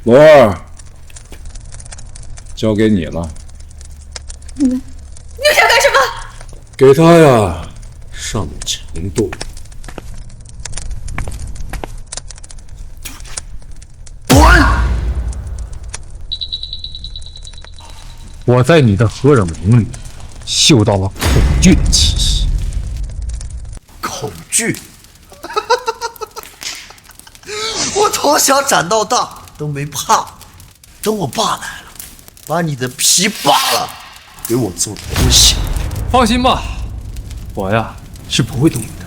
Speaker 2: 罗儿，交给你了。
Speaker 3: 你想干什么？
Speaker 2: 给他呀上强度。
Speaker 9: 我在你的荷尔蒙里嗅到了恐惧的气息。
Speaker 12: 恐惧？我从小长到大都没怕，等我爸来了，把你的皮扒了，给我做东西。
Speaker 9: 放心吧，我呀是不会动你的。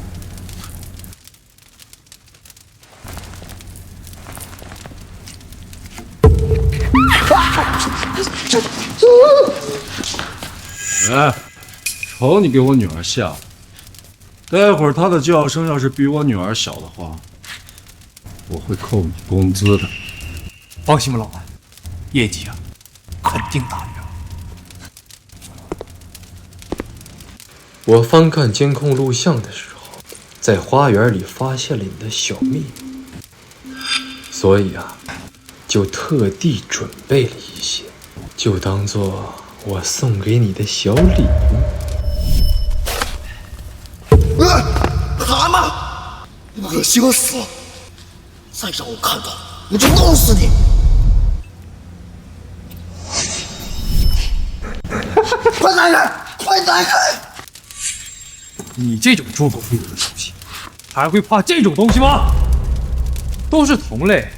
Speaker 2: 哎，瞅你给我女儿吓的，待会儿她的叫声要是比我女儿小的话，我会扣你工资的。
Speaker 13: 放心吧，老板，业绩啊肯定达标。
Speaker 20: 我翻看监控录像的时候，在花园里发现了你的小秘密，所以啊，就特地准备了一些，就当做我送给你的小礼物。
Speaker 12: 蛤蟆，恶心死了！再让我看到，我就弄死你！快打开！快打开！
Speaker 9: 你这种猪狗不如的东西，还会怕这种东西吗？都是同类，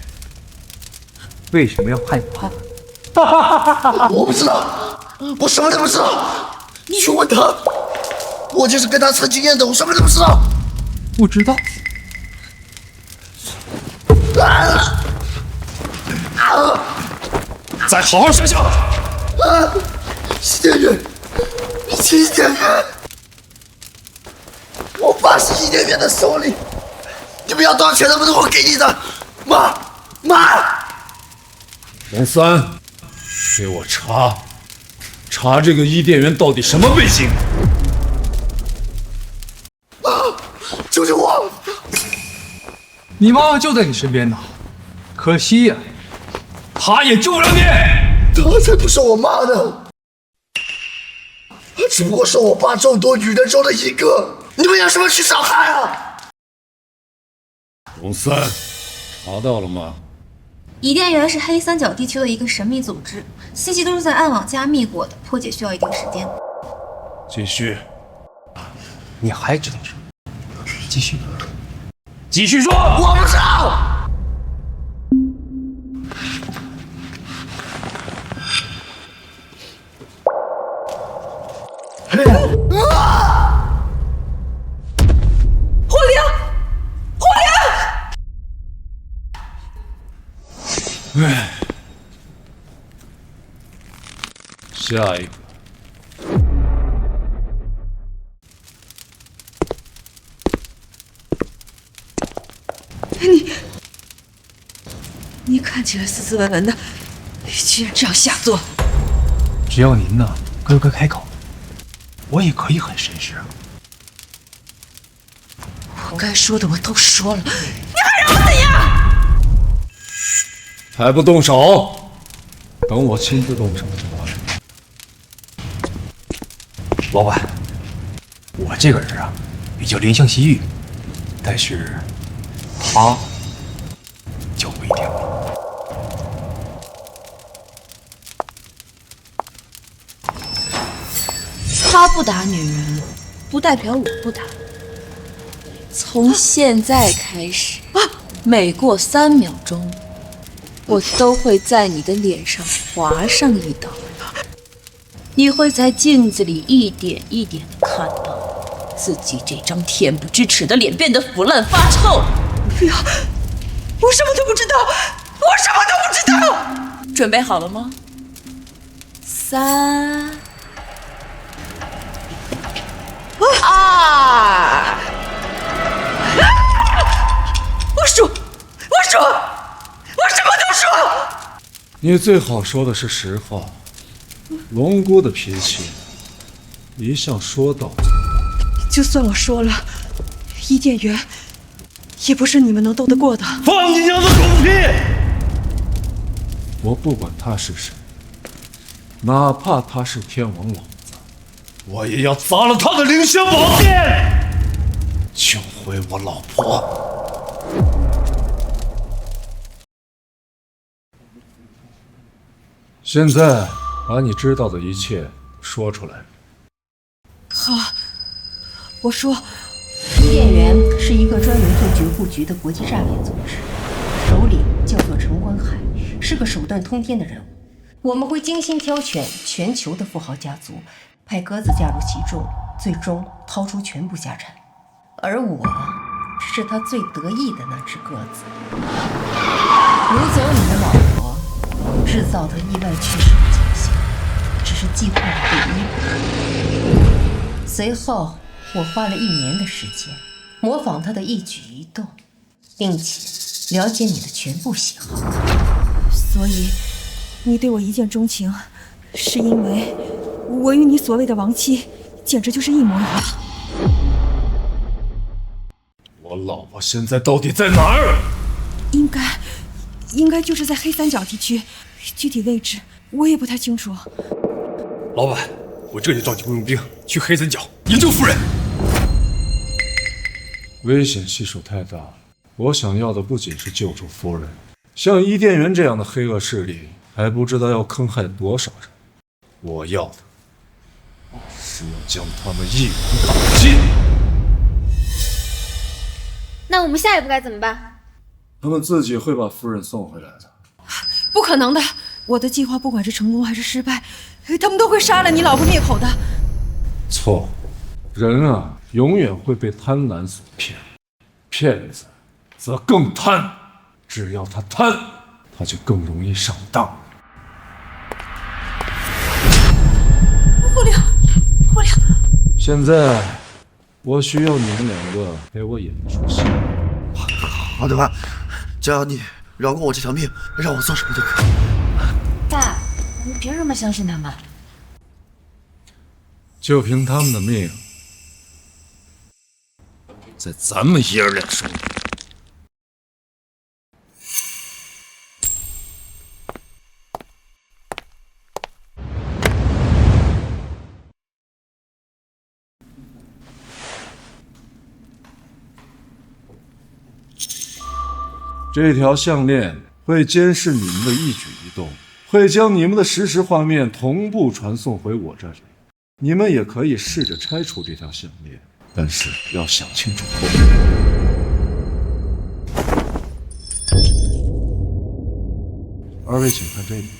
Speaker 9: 为什么要害怕？
Speaker 12: 我不知道，我什么都不知道。你去问他，我就是跟他曾经验的，我什么都不知道。
Speaker 9: 不知道。
Speaker 16: 再好好想想。
Speaker 12: 伊甸园，伊甸园，我爸是伊甸园的首领，你们要多少钱，能不能我给你的？妈！
Speaker 1: 龙三，给我查这个伊甸园到底什么背景？
Speaker 12: 救救我！
Speaker 9: 你妈妈就在你身边呢，可惜呀，她也救不了你。
Speaker 12: 她才不是我妈呢，她只不过是我爸众多女人中的一个。你们有什么去伤害啊？
Speaker 1: 龙三，查到了吗？
Speaker 3: 伊甸园是黑三角地区的一个神秘组织，信息都是在暗网加密过的，破解需要一定时间。
Speaker 1: 继续。
Speaker 9: 你还知道什么？继续说。
Speaker 12: 我不知道。
Speaker 14: 霍灵，
Speaker 1: 唉，下一个。
Speaker 14: 你看起来斯斯文文的，居然这样下作。
Speaker 9: 只要您呢乖乖开口，我也可以很绅士啊。
Speaker 14: 我该说的我都说了，你还让我怎样？
Speaker 1: 还不动手？等我亲自动手就完了。
Speaker 9: 老板，我这个人啊，比较怜香惜玉，但是他就不一定了。
Speaker 18: 他不打女人，不代表我不打。从现在开始，每过3秒钟，我都会在你的脸上划上一刀。你会在镜子里一点一点地看到自己这张恬不知耻的脸变得腐烂发臭。
Speaker 14: 不要，我什么都不知道，我什么都不知道。
Speaker 18: 准备好了吗？3、2。
Speaker 14: 我说，我什么都说。
Speaker 1: 你最好说的是实话。龙姑的脾气一向说到做到。
Speaker 14: 就算我说了，伊甸园也不是你们能斗得过的。
Speaker 1: 放你娘的狗屁！我不管他是谁，哪怕他是天王老子，我也要砸了他的凌香宝殿，救回我老婆。现在把你知道的一切说出来。
Speaker 14: 好，我说，
Speaker 3: 伊甸园是一个专门做绝户局的国际诈骗组织，首领叫做陈观海，是个手段通天的人物。我们会精心挑选全球的富豪家族，派鸽子嫁入其中，最终掏出全部家产。而我是他最得意的那只鸽子。掳走你的老婆，制造他意外去世的景象，只是计划的第一步。随后，我花了1年的时间，模仿他的一举一动，并且了解你的全部喜好。
Speaker 14: 所以，你对我一见钟情，是因为我与你所谓的亡妻，简直就是一模一样。
Speaker 1: 我老婆现在到底在哪儿？
Speaker 14: 应该就是在黑三角地区，具体位置我也不太清楚。
Speaker 15: 老板，我这就召集雇佣兵去黑三角营救夫人。
Speaker 1: 危险系数太大，我想要的不仅是救出夫人，像伊甸园这样的黑恶势力，还不知道要坑害多少人。我要的是要将他们一网打尽。
Speaker 3: 那我们下一步该怎么办？
Speaker 1: 他们自己会把夫人送回来的。
Speaker 14: 不可能的！我的计划不管是成功还是失败，他们都会杀了你老婆灭口的。
Speaker 1: 错，人啊，永远会被贪婪所骗，骗子则更贪。只要他贪，他就更容易上当。
Speaker 14: 霍良，霍良，
Speaker 1: 现在我需要你们2个陪我演出戏。
Speaker 12: 好的吧，只要你饶过我这条命，让我做什么都可以。
Speaker 10: 爸，你凭什么相信他们？
Speaker 1: 就凭他们的命，在咱们爷儿俩手里。这条项链会监视你们的一举一动，会将你们的实时画面同步传送回我这里。你们也可以试着拆除这条项链，但是要想清楚后果。2位请看这里。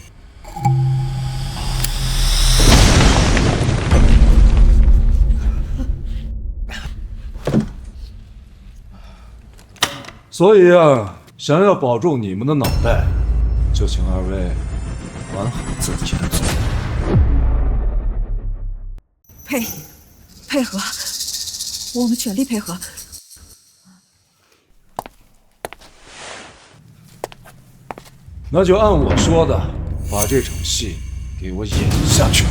Speaker 1: 所以啊，想要保住你们的脑袋，就请2位管好自己的嘴。
Speaker 14: 配合，我们全力配合。
Speaker 1: 那就按我说的，把这场戏给我演下去。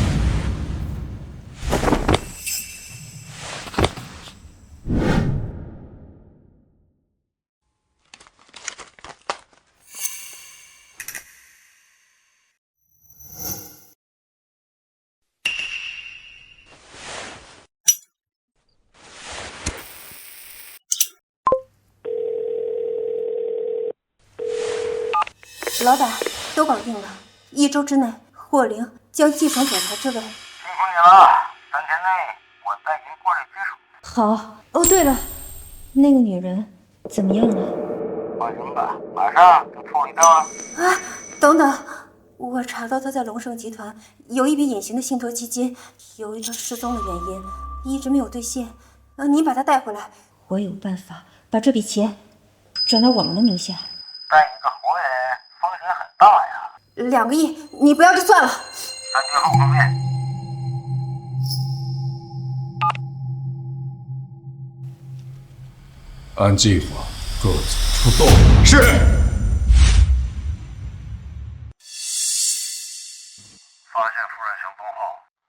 Speaker 3: 老板，都搞定了，1周之内，霍灵将继承总裁之位。
Speaker 21: 辛苦你了，3天内我带您过来接手。
Speaker 3: 好。哦，对了，那个女人怎么样了？
Speaker 21: 放心吧，马上就处理掉了。
Speaker 3: 啊，等等，我查到她在龙盛集团有一笔隐形的信托基金，由于她失踪的原因，一直没有兑现。你把她带回来，我有办法把这笔钱转到我们的名下。
Speaker 21: 带一个活人风险很大呀。
Speaker 3: 2个亿，你不要就算了。3
Speaker 21: 天后碰面。
Speaker 1: 按计划各自出动。
Speaker 21: 是。发现夫人行踪后，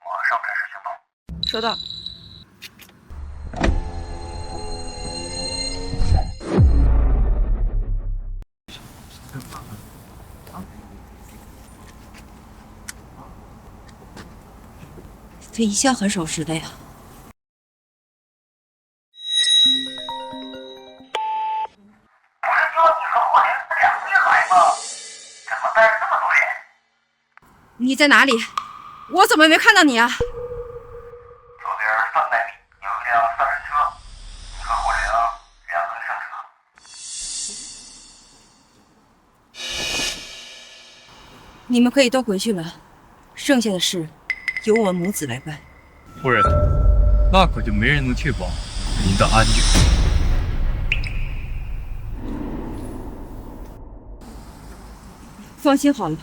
Speaker 21: 马上开始行动。
Speaker 14: 收到。这一向很守时的呀。
Speaker 21: 不是说你和霍林是2个孩吗？怎么带这么多人？
Speaker 14: 你在哪里？我怎么没看到你啊？
Speaker 21: 左边300米有一辆3人车，你和霍林2个人上车。
Speaker 14: 你们可以都回去了，剩下的事由我母子来办。
Speaker 9: 夫人，那可就没人能确保您的安全。
Speaker 14: 放心好了，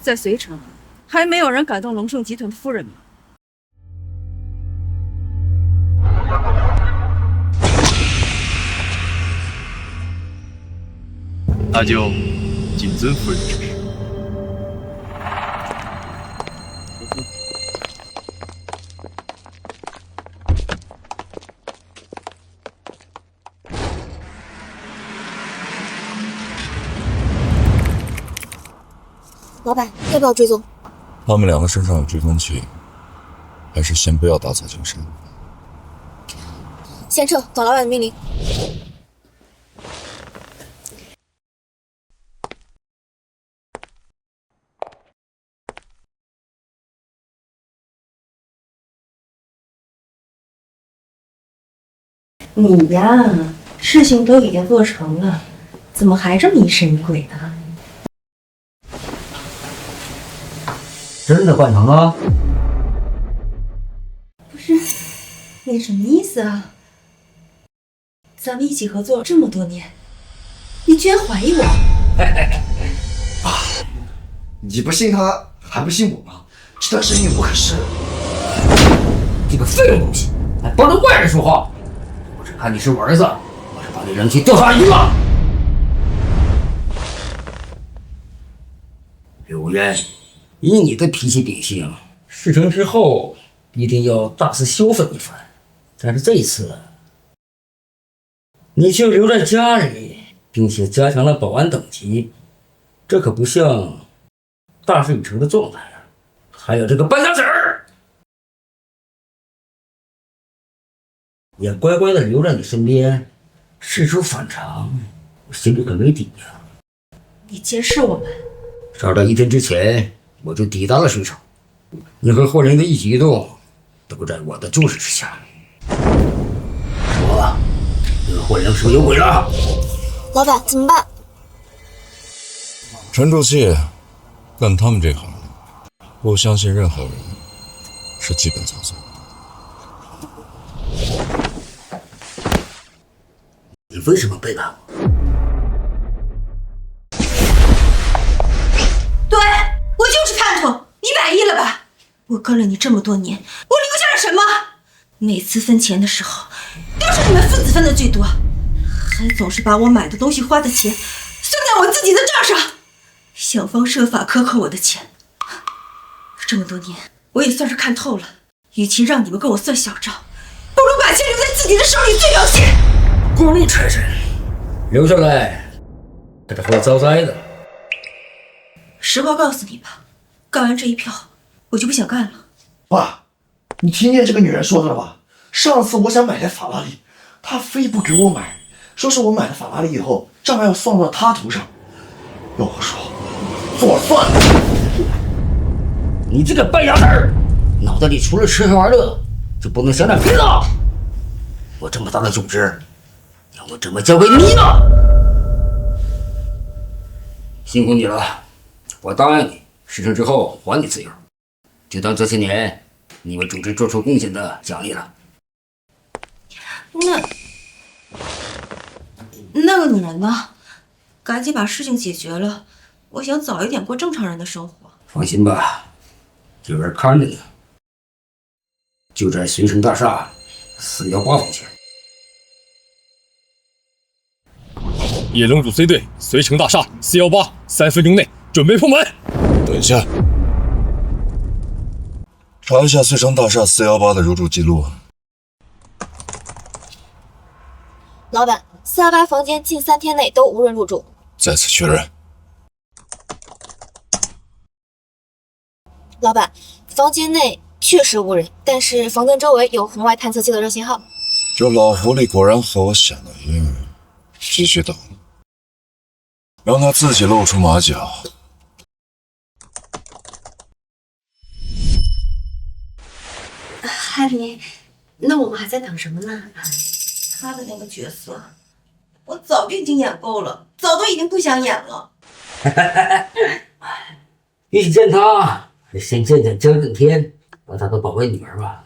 Speaker 14: 在隋城还没有人敢动龙盛集团的夫人吗？
Speaker 9: 那就谨遵夫人指示。
Speaker 3: 老板，要不要追踪？
Speaker 2: 他们2个身上有追踪器，还是先不要打草惊蛇。
Speaker 3: 先撤，等老板的命令。
Speaker 5: 你呀，事情都已经做成了，怎么还这么疑神疑鬼的？
Speaker 13: 真的办成了？
Speaker 14: 不是，你什么意思啊？咱们一起合作这么多年，你居然怀疑我？
Speaker 12: 你不信他，还不信我吗？这段生意我可是……
Speaker 13: 这个废物东西，还帮着外人说话！我是看你是我儿子，我是把你扔去调查局了。刘渊，以你的脾气秉性，事成之后一定要大肆羞愤一番。但是这一次，你却留在家里，并且加强了保安等级，这可不像大事已成的状态啊！还有这个败家子儿，也乖乖的留在你身边，事出反常，我心里可没底呀。
Speaker 14: 你监视我们，
Speaker 13: 早在1天之前，我就抵达了水城，你和霍林的一举一动都在我的注视之下。说，那个霍林是不是有鬼了？
Speaker 7: 老板，怎么办？
Speaker 2: 沉住气，干他们这行的，不相信任何人是基本操作。
Speaker 13: 你为什么背叛我？
Speaker 14: 对，我就是叛徒，你满意了吧？我跟了你这么多年，我留下了什么？每次分钱的时候，都是你们父子分的最多，还总是把我买的东西花的钱算在我自己的账上，想方设法克扣我的钱。这么多年，我也算是看透了，与其让你们跟我算小账，不如把钱留在自己的手里最要紧。
Speaker 13: 过路财神，留下来，可是会遭灾的。
Speaker 14: 实话告诉你吧，干完这一票，我就不想干了。
Speaker 12: 爸，你听见这个女人说的了吧？上次我想买台法拉利，她非不给我买，说是我买了法拉利以后，账要算到她头上。要我说，做算了。
Speaker 13: 你这个败家子儿，脑袋里除了吃喝玩乐，就不能想点别的？我这么大的组织，让我怎么交给你呢？辛苦你了，我答应你，事成之后还你自由，就当这些年你为组织做出贡献的奖励了。
Speaker 14: 那个女人呢？赶紧把事情解决了，我想早一点过正常人的生活。
Speaker 13: 放心吧，有人看着呢，就在随城大厦418房前。
Speaker 22: 野龙组 C 队，随城大厦418，3分钟内准备破门。
Speaker 2: 等一下，查一下随城大厦418的入住记录。
Speaker 7: 老板，418房间近3天内都无人入住。
Speaker 2: 再次确认。
Speaker 7: 老板，房间内确实无人，但是房间周围有红外探测器的热信号。
Speaker 2: 这老狐狸果然和我想的一样，继续等，让他自己露出马脚。
Speaker 3: 哈利，那我们还在等什么呢？
Speaker 14: 他的那个角色，我早就已经演够了，早都已经不想演了。
Speaker 13: 比起见他，先见见江震天，把他的宝贝女儿吧。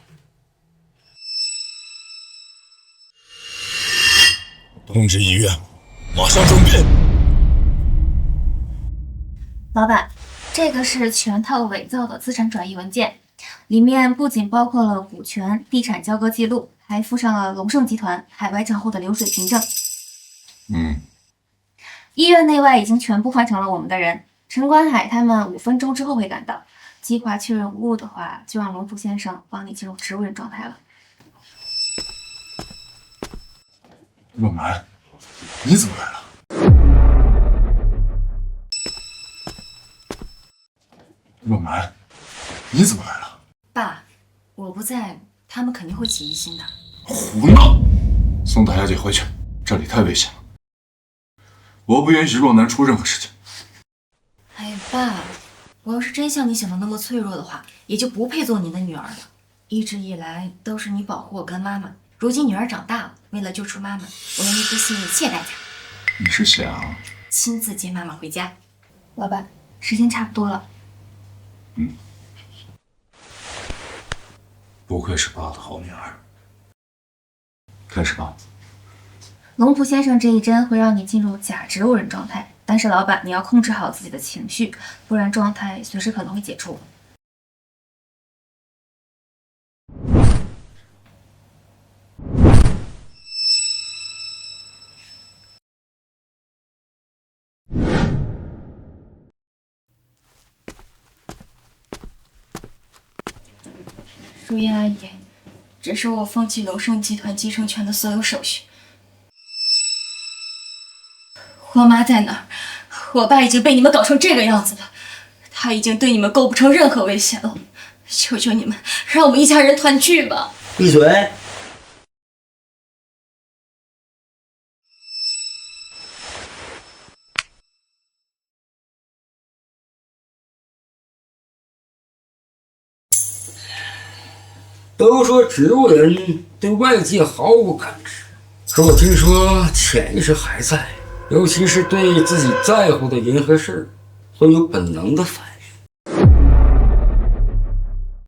Speaker 2: 通知医院，马上准备。
Speaker 23: 老板，这个是全套伪造的资产转移文件，里面不仅包括了股权、地产交割记录，还附上了龙盛集团海外账户的流水凭证。医院内外已经全部换成了我们的人，陈观海他们5分钟之后会赶到。计划确认无误的话，就让龙福先生帮你进入植物人状态了。
Speaker 2: 若蛮，你怎么来了？若蛮，你怎么来了？
Speaker 23: 爸，我不在，他们肯定会起疑心的。
Speaker 2: 胡闹！送大小姐回去，这里太危险了。我不允许若男出任何事情。
Speaker 23: 哎，爸，我要是真像你想的那么脆弱的话，也就不配做你的女儿了。一直以来都是你保护我跟妈妈，如今女儿长大了，为了救出妈妈，我愿意不惜一切代价。
Speaker 2: 你是想
Speaker 23: 亲自接妈妈回家？老板，时间差不多了。
Speaker 11: 不愧是爸的好女儿。开始吧。
Speaker 23: 龙普先生这一针会让你进入假植物人状态，但是老板你要控制好自己的情绪，不然状态随时可能会解除。如烟阿姨，这是我放弃龙盛集团继承权的所有手续。我妈在哪儿？我爸已经被你们搞成这个样子了，他已经对你们构不成任何威胁了。求求你们，让我们一家人团聚吧！
Speaker 8: 闭嘴！
Speaker 4: 都说植物人对外界毫无感知，可我听说潜意识还在，尤其是对自己在乎的人和事会有本能的反应，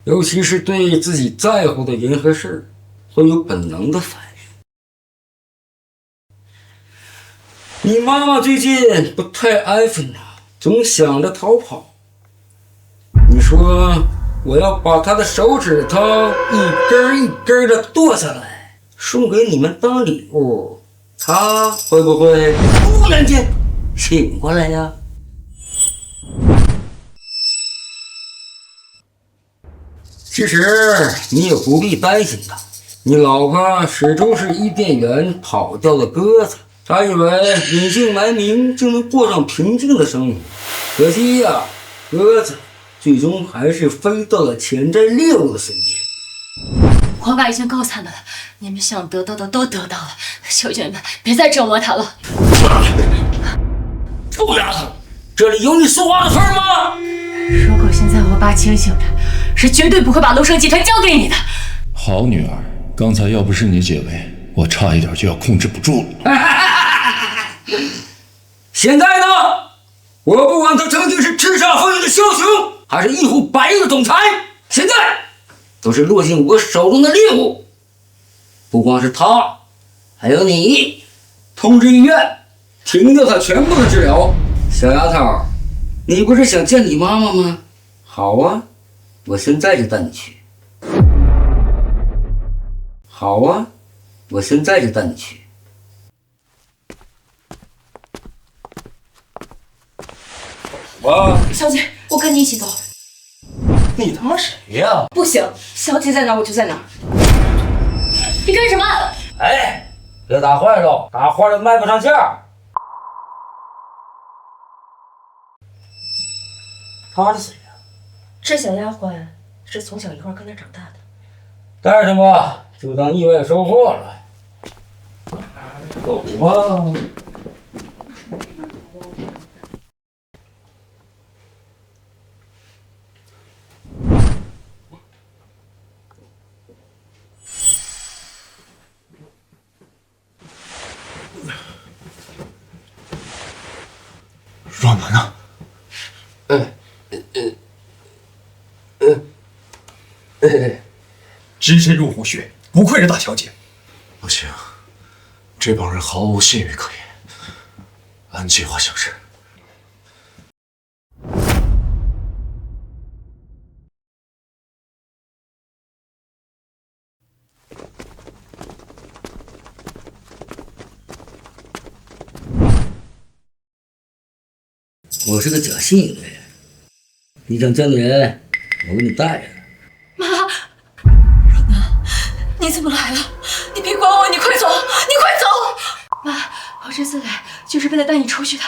Speaker 4: 尤其是对自己在乎的人和事会有本能的反应。你妈妈最近不太安分呐，总想着逃跑。你说我要把她的手指头一根一根的剁下来，送给你们当礼物，她会不会突然间醒过来呀？其实你也不必担心她，你老婆始终是伊甸园跑掉的鸽子，她以为隐姓埋名就能过上平静的生活，可惜呀，鸽子最终还是飞到了潜在猎物的身边。
Speaker 23: 我爸已经够惨的了，你们想得到的都得到了，求求你们别再折磨他了。
Speaker 4: 臭丫头，这里有你说话的份吗？
Speaker 23: 如果现在我爸清醒着，是绝对不会把龙盛集团交给你的。
Speaker 1: 好女儿，刚才要不是你解围，我差一点就要控制不住了。
Speaker 4: 现在呢？我不管他曾经是叱咤风云的枭雄，还是一呼百应的总裁，现在都是落进我手中的猎物。不光是他，还有你，通知医院停掉他全部的治疗。小丫头，你不是想见你妈妈吗？好啊，我现在就带你去。好啊，我现在就带你去。
Speaker 23: 小姐，我跟你一起走。
Speaker 9: 你他妈谁呀？
Speaker 23: 不行，小姐在哪我就在哪。你干什么？
Speaker 4: 哎，别打坏了，打坏了卖不上价。他是谁呀？
Speaker 23: 这小丫鬟是从小一块跟他长大的。
Speaker 4: 带着吧，就当意外收获了。走吧。
Speaker 9: 软文啊！只身入虎穴，不愧是大小姐。
Speaker 11: 不行，这帮人毫无信誉可言。按计划行事。
Speaker 4: 我是个讲信用的人，你想见的人，我给你带着。
Speaker 23: 妈，若楠，你怎么来了？你别管我，你快走，你快走！妈，我这次来就是为了带你出去的。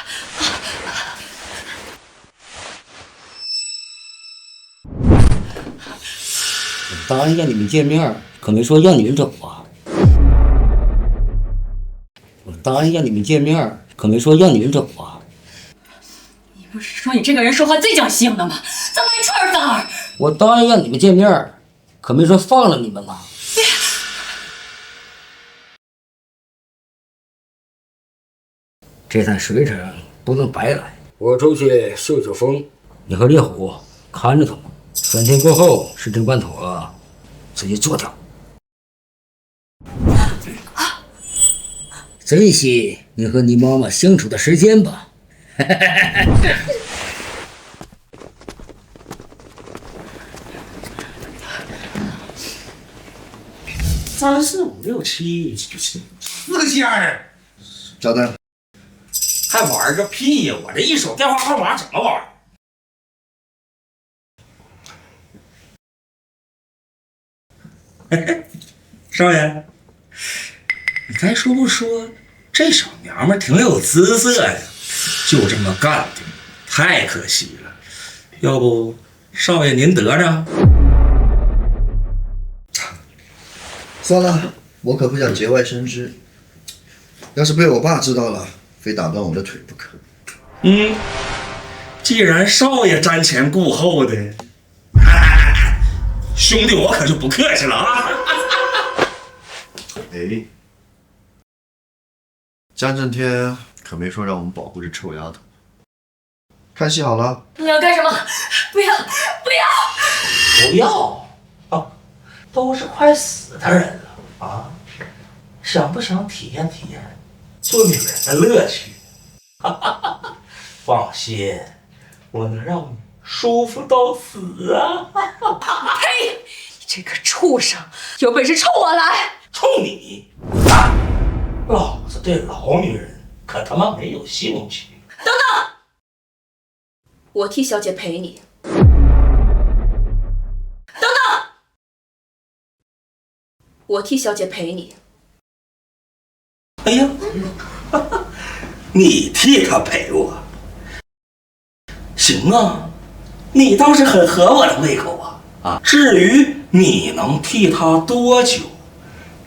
Speaker 4: 我答应让你们见面，可没说让你们走啊。我答应让你们见面，可没说让你们走啊。
Speaker 23: 不是说你这个人说话最讲信用的吗？怎么一串儿反耳？
Speaker 4: 我答应让你们见面，可没说放了你们吗？这趟水程不能白来，我出去秀秀风，你和烈虎看着他们。3天过后事情办妥，直接做掉。珍惜你和你妈妈相处的时间吧。
Speaker 16: 3、4、5、6、7，4个家儿，
Speaker 12: 咋的？
Speaker 16: 还玩个屁呀！我这一手电话号码怎么玩？少爷，你该说不说，这小娘们挺有姿色呀，就这么干的，太可惜了。要不，少爷您得着？
Speaker 12: 算了，我可不想节外生枝。要是被我爸知道了，非打断我的腿不可。
Speaker 16: 既然少爷瞻前顾后的，兄弟我可就不客气了啊！
Speaker 12: 哎，江震天可没说让我们保护这臭丫头。看戏好了。
Speaker 23: 你要干什么？不要，不要！
Speaker 8: 不要啊！都是快死的人了啊！想不想体验体验做女人的乐趣？放心，我能让你舒服到死啊！
Speaker 23: 呸！你这个畜生，有本事冲我来！
Speaker 8: 冲你！啊！老子对老女人可他妈没有兴趣。
Speaker 23: 等等，我替小姐陪你。等等，我替小姐陪你。
Speaker 8: 哎呀，你替她陪我，行啊，你倒是很合我的胃口啊！至于你能替她多久，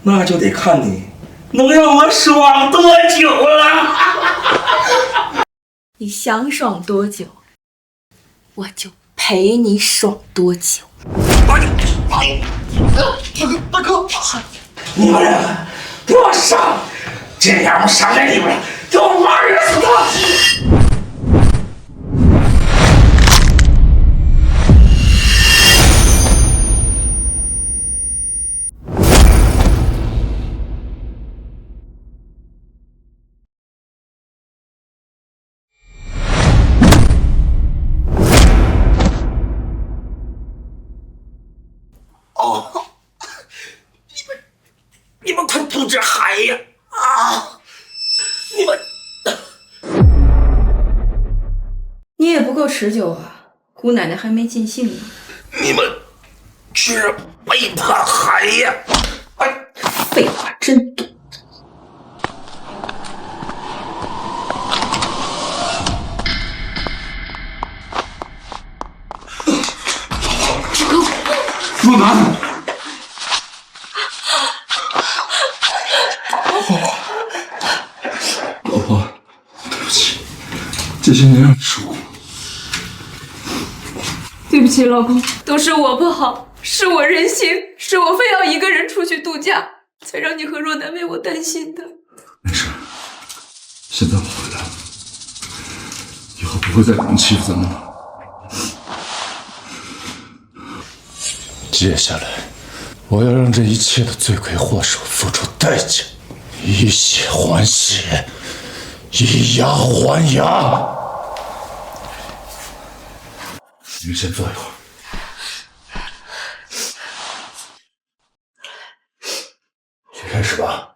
Speaker 8: 那就得看你能让我爽多久了。
Speaker 23: 你想爽多久，我就陪你爽多久。
Speaker 8: 大哥，你们两个给我上！这样我伤害你们，给我玩死他！哦，你们快通知海呀！啊！
Speaker 23: 你也不够持久啊，姑奶奶还没尽兴呢。
Speaker 8: 你们是背叛海呀！
Speaker 23: 哎，废话真多。
Speaker 2: 若楠，老婆，对不起，这些年让你受苦。
Speaker 10: 对不起，老公，都是我不好，是我任性，是我非要一个人出去度假，才让你和若楠为我担心的。
Speaker 2: 没事，现在我回来了，以后不会再有人欺负咱们了。
Speaker 1: 接下来，我要让这一切的罪魁祸首付出代价，以血还血，以牙还牙。你们先坐一会儿。开始吧。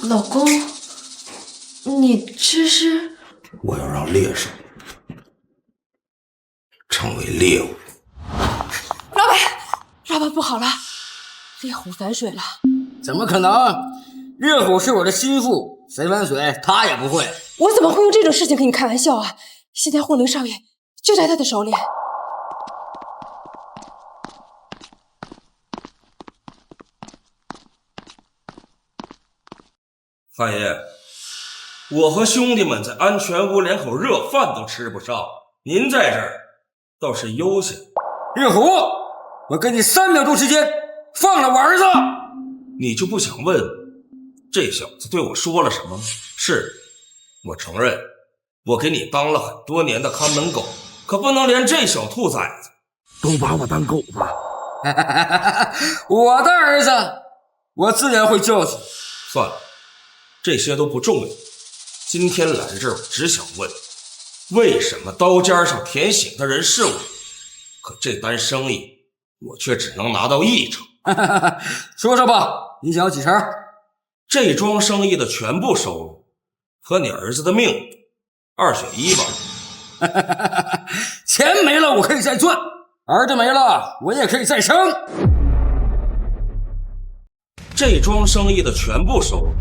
Speaker 14: 老公，你这是？
Speaker 16: 我要让猎手成为猎物。
Speaker 14: 老板不好了，烈虎反水了。
Speaker 4: 怎么可能？烈虎是我的心腹，谁反水他也不会。
Speaker 14: 我怎么会用这种事情跟你开玩笑啊？现在霍灵少爷就在他的手里。
Speaker 6: 范爷，我和兄弟们在安全屋连口热饭都吃不上，您在这儿倒是悠闲。
Speaker 4: 烈虎，我给你3秒钟时间，放了我儿子。
Speaker 6: 你就不想问这小子对我说了什么吗？是，我承认我给你当了很多年的看门狗，可不能连这小兔崽子
Speaker 16: 都把我当狗吧。
Speaker 4: 我的儿子我自然会教训。
Speaker 6: 算了，这些都不重要。今天来这儿，我只想问，为什么刀尖上舔血的人是我，可这单生意我却只能拿到1成？
Speaker 4: 说说吧，你想要几成？
Speaker 6: 这桩生意的全部收入和你儿子的命2选1吧。
Speaker 4: 钱没了我可以再赚，儿子没了我也可以再生。
Speaker 6: 这桩生意的全部收入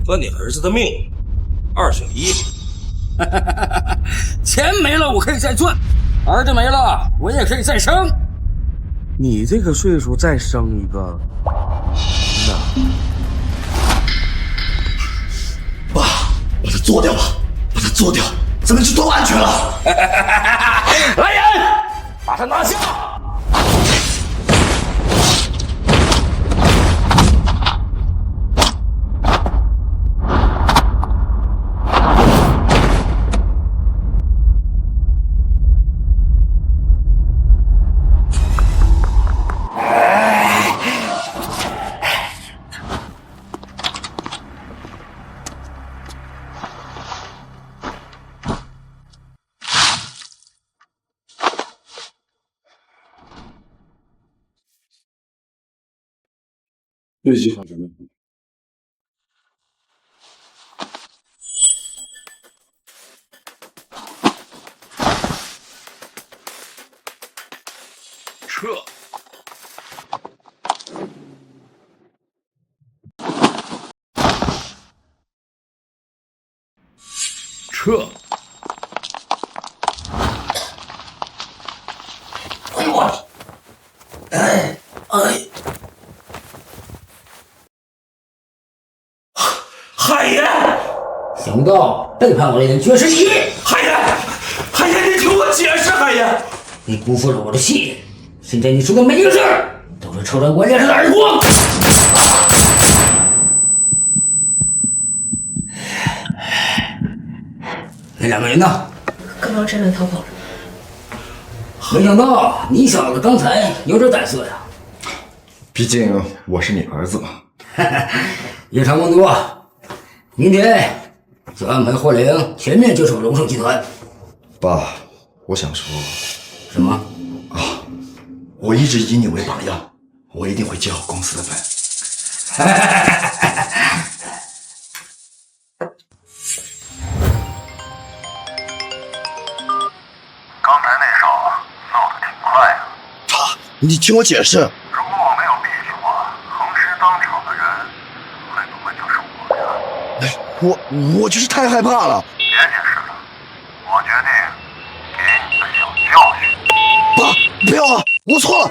Speaker 6: 和你儿子的命2选1吧。
Speaker 4: 钱没了我可以再赚，儿子没了我也可以再生。
Speaker 2: 你这个岁数再生一个，
Speaker 12: 爸，把它做掉吧，把它做掉，咱们就都安全了。
Speaker 6: 来人，把他拿下！
Speaker 11: 立即上准备。
Speaker 6: 撤！撤！
Speaker 4: 哎呦我！哎！
Speaker 6: 海爷，
Speaker 4: 想不到背叛我的人居然是你！
Speaker 6: 海爷，海爷，你听我解释，海爷，
Speaker 4: 你辜负了我的信任，现在你说的每一个字都是抽在我脸上的耳光。那2个人呢？
Speaker 14: 刚刚真的逃跑了。
Speaker 4: 没想到你小子刚才有点胆色呀！
Speaker 12: 毕竟我是你儿子嘛。
Speaker 4: 夜长梦多。明天就安排霍灵全面接手荣盛集团。
Speaker 12: 爸，我想说
Speaker 4: 什么
Speaker 12: 啊？我一直以你为榜样，我一定会接好公司的本。
Speaker 21: 刚才那手闹得挺快啊！
Speaker 12: 爸，你听我解释。
Speaker 21: 如果我没有避说，横尸当场的人会不会就是我呀？
Speaker 12: 我就是太害怕了。
Speaker 21: 别解释了，我决定给你个小教训。
Speaker 12: 爸，不要啊！我错了，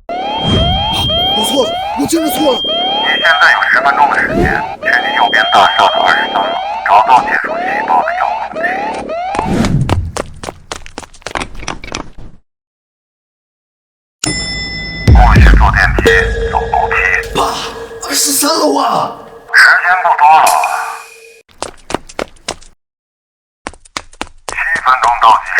Speaker 12: 我错了，我真的错了。
Speaker 21: 你现在有10分钟的时间，去你右边大厦的23楼，找到接收细胞的遥控器。不许坐电梯，走楼梯。
Speaker 12: 爸，23楼啊！
Speaker 21: 时间不多了，7分钟倒计时。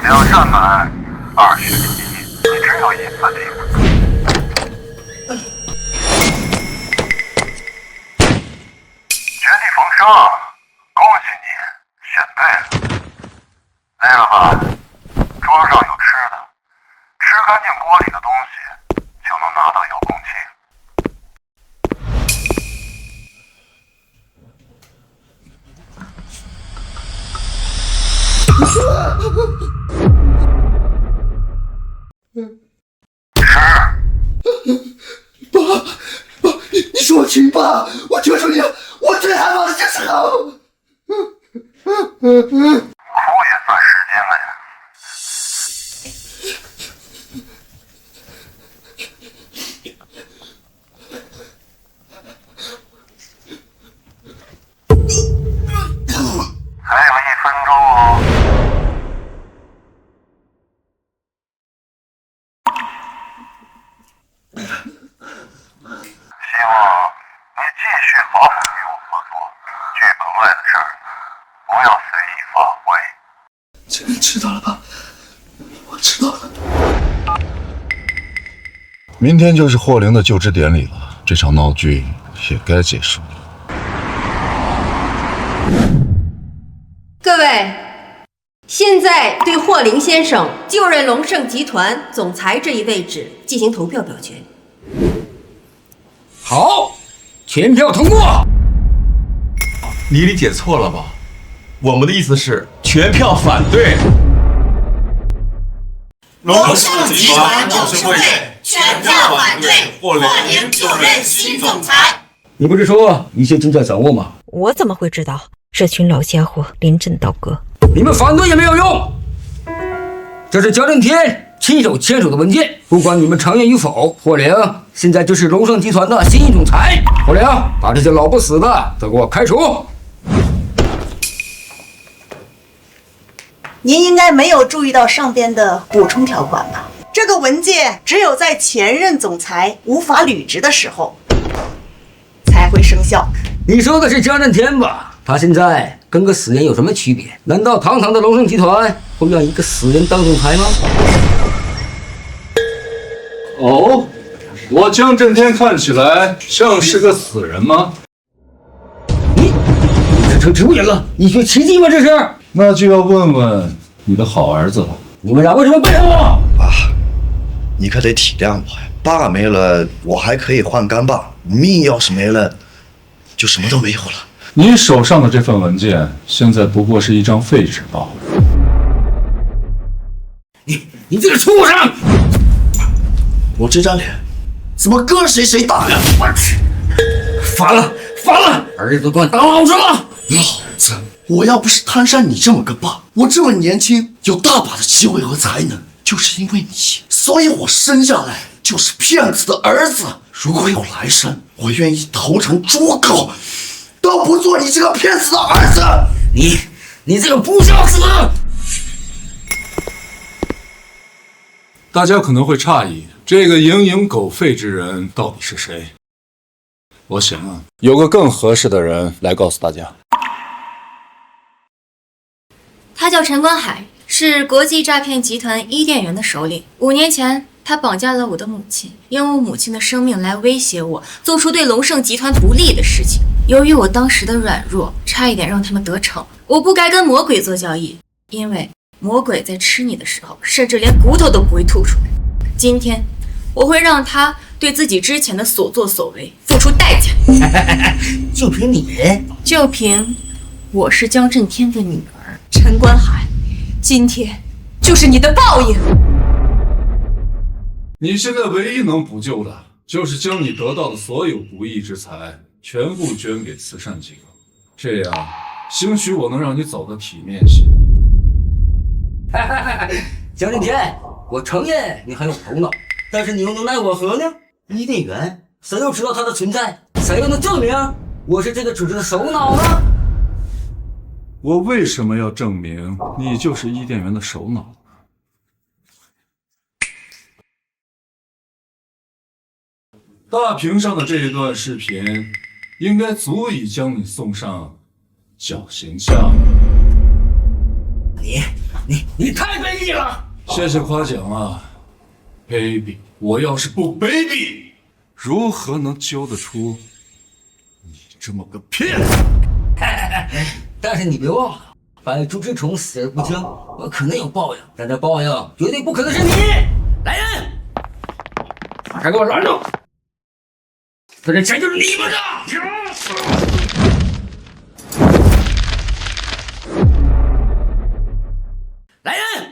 Speaker 21: 2扇门，2选1，你只有1次机会。绝地逢生，恭喜你选对了。累了吧？桌上有
Speaker 12: 爸，我求求你，我最害怕的就是疼。
Speaker 21: 哭也算时间了呀。还有1分钟哦。希望你继续好好与我合作，剧本外的事儿不要随意发挥。
Speaker 12: 知道了吧？我知道了。
Speaker 2: 明天就是霍灵的就职典礼了，这场闹剧也该结束了。
Speaker 3: 各位，现在对霍灵先生就任龙盛集团总裁这一位置进行投票表决。
Speaker 4: 好，全票通过。
Speaker 17: 你理解错了吧？我们的意思是全票反对。
Speaker 21: 龙盛集团董事会全票反对霍灵就任新总裁。
Speaker 4: 你不是说一切正在掌握吗？
Speaker 19: 我怎么会知道？这群老家伙临阵倒戈，
Speaker 4: 你们反对也没有用。这是江震天亲手签署的文件，不管你们承认与否，霍灵现在就是龙盛集团的新任总裁。霍灵，把这些老不死的都给我开除。
Speaker 20: 您应该没有注意到上边的补充条款吧？这个文件只有在前任总裁无法履职的时候才会生效。
Speaker 4: 你说的是江震天吧？他现在跟个死人有什么区别？难道堂堂的龙盛集团会让一个死人当总裁吗？
Speaker 1: 哦，我江震天看起来像是个死人吗？
Speaker 4: 你这成植物人了？你学奇迹吗？这是？
Speaker 1: 那就要问问你的好儿子了。
Speaker 4: 你们俩为什么背叛我？
Speaker 12: 爸，你可得体谅我呀！爸没了，我还可以换干爸；命要是没了，就什么都没有了。
Speaker 1: 你手上的这份文件，现在不过是一张废纸罢了。
Speaker 4: 你这个畜生！
Speaker 12: 我这张脸，怎么搁谁谁打呀？
Speaker 4: 我去！烦了，烦了！儿子管当老子了！
Speaker 12: 老子，我要不是摊上你这么个爸，我这么年轻，有大把的机会和才能，就是因为你，所以我生下来就是骗子的儿子。如果有来生，我愿意投成猪狗，都不做你这个骗子的儿子。
Speaker 4: 你这个不孝子！
Speaker 1: 大家可能会诧异，这个蝇营狗吠之人到底是谁？我想啊，有个更合适的人来告诉大家。
Speaker 23: 他叫陈观海，是国际诈骗集团伊甸园的首领。5年前，他绑架了我的母亲，用我母亲的生命来威胁我，做出对龙盛集团不利的事情。由于我当时的软弱，差一点让他们得逞。我不该跟魔鬼做交易，因为魔鬼在吃你的时候，甚至连骨头都不会吐出来。今天，我会让他对自己之前的所作所为付出代价。
Speaker 4: 就凭你？
Speaker 23: 就凭我是江震天的女儿陈观海，今天就是你的报应。
Speaker 1: 你现在唯一能补救的，就是将你得到的所有不义之财全部捐给慈善机构，这样兴许我能让你走得体面些。
Speaker 4: 江震天，我承认你很有头脑，但是你又能奈我何呢？伊甸园，谁又知道它的存在？谁又能证明我是这个组织的首脑呢？
Speaker 1: 我为什么要证明你就是伊甸园的首脑呢？大屏上的这一段视频，应该足以将你送上绞刑架。
Speaker 4: 你太卑鄙了！
Speaker 1: 谢谢夸奖啊，卑鄙！我要是不卑鄙，如何能教得出你这么个骗子？
Speaker 4: 但是你别忘了，百足之虫死而不僵，我可能有报应，但这报应绝对不可能是你！来人，把他给我拦住！这钱就是你们的！来人，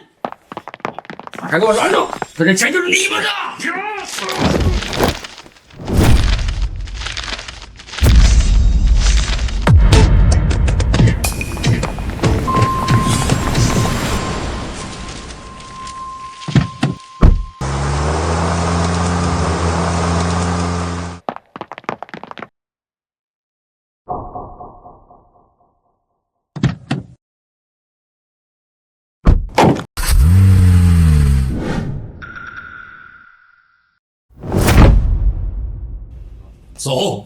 Speaker 4: 把他给我拦住！这钱就是你们的！
Speaker 1: 走，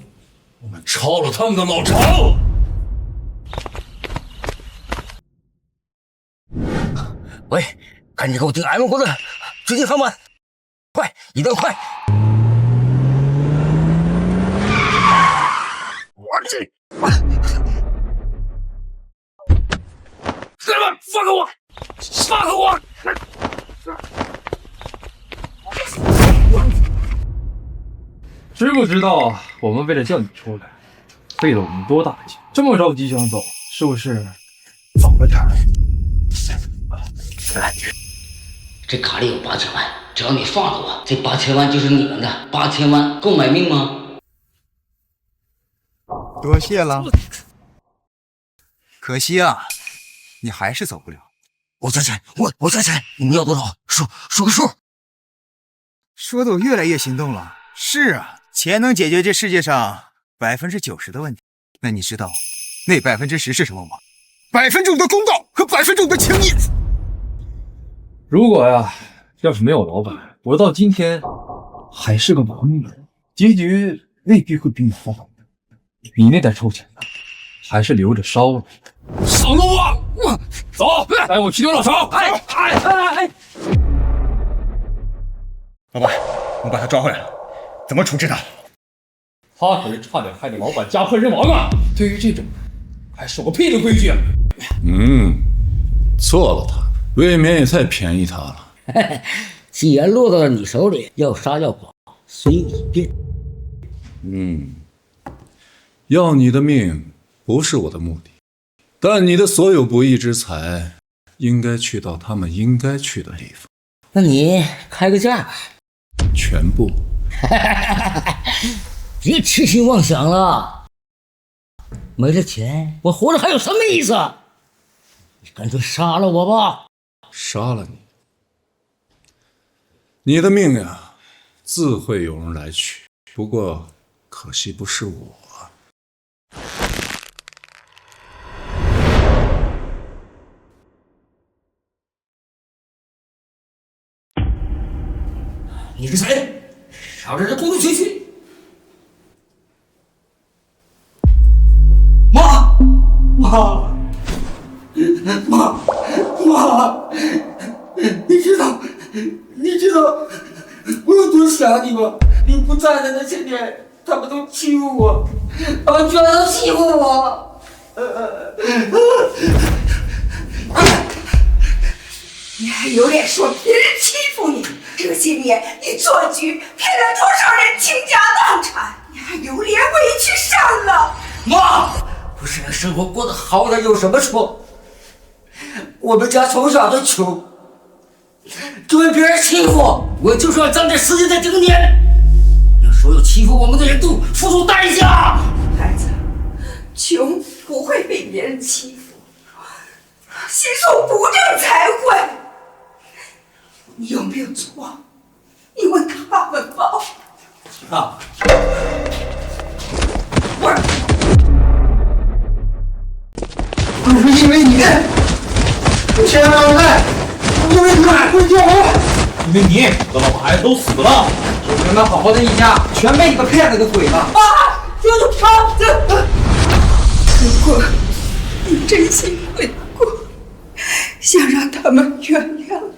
Speaker 1: 我们抄了他们的老巢。
Speaker 4: 喂，赶紧给我订 M 国的最近航班，快，一定要快！我这，3万，放开我！放开我！
Speaker 9: 知不知道我们为了叫你出来，费了我们多大劲？这么着急想走，是不是早了点儿？
Speaker 4: 这卡里有8000万，只要你放了我，这8000万就是你们的。8000万够买命吗？
Speaker 13: 多谢了。可惜啊，你还是走不了。
Speaker 4: 我再猜，我再猜，你们要多少？说个数。
Speaker 13: 说的我越来越心动了。是啊，钱能解决这世界上90%的问题。那你知道那10%是什么吗？5%的公道和5%的情义。
Speaker 9: 如果呀，要是没有老板，我到今天还是个盲人，结局未必会比你好。你那点臭钱呢，还是留着烧了。
Speaker 1: 少弄我！走，带我去丢老巢！
Speaker 13: 哎！老板，我把他抓回来了，怎么处置他？
Speaker 22: 他可是差点害得老板家破人亡啊！对于这种，还守个屁的规矩啊！
Speaker 2: 错了他，未免也太便宜他了。
Speaker 4: 既然落到了你手里，要杀要剐，随你便。
Speaker 2: 要你的命不是我的目的，但你的所有不义之财，应该去到他们应该去的地方。
Speaker 4: 那你开个价吧。
Speaker 2: 全部。
Speaker 4: 别痴心妄想了，没了钱，我活着还有什么意思？你干脆杀了我吧！
Speaker 2: 杀了你，你的命呀，自会有人来取。不过，可惜不是我。
Speaker 4: 你是谁？少在这故弄玄虚！妈，你知道我有多想你吗？你不在的那些年，他们都欺负我，他们居然都欺负我！
Speaker 14: 你还有脸说别人欺负你？这些年你做局骗了多少人倾家荡产？你还有脸委屈善了？
Speaker 4: 妈，不是人生活过得好点有什么错？我们家从小就穷，就被别人欺负，我就是要将这事情再顶点，让所有欺负我们的人都付出代价。
Speaker 14: 孩子，穷不会被别人欺负，心术不正才会。你有没有错？你问他们吧。
Speaker 4: 啊！
Speaker 13: 不是因为你，千万万，因为你会救我，
Speaker 22: 因为你，我的老婆孩子都死了，
Speaker 13: 就原本好好的一家，全被你个骗子给毁了。
Speaker 14: 救他！如果你真心悔过，想让他们原谅你，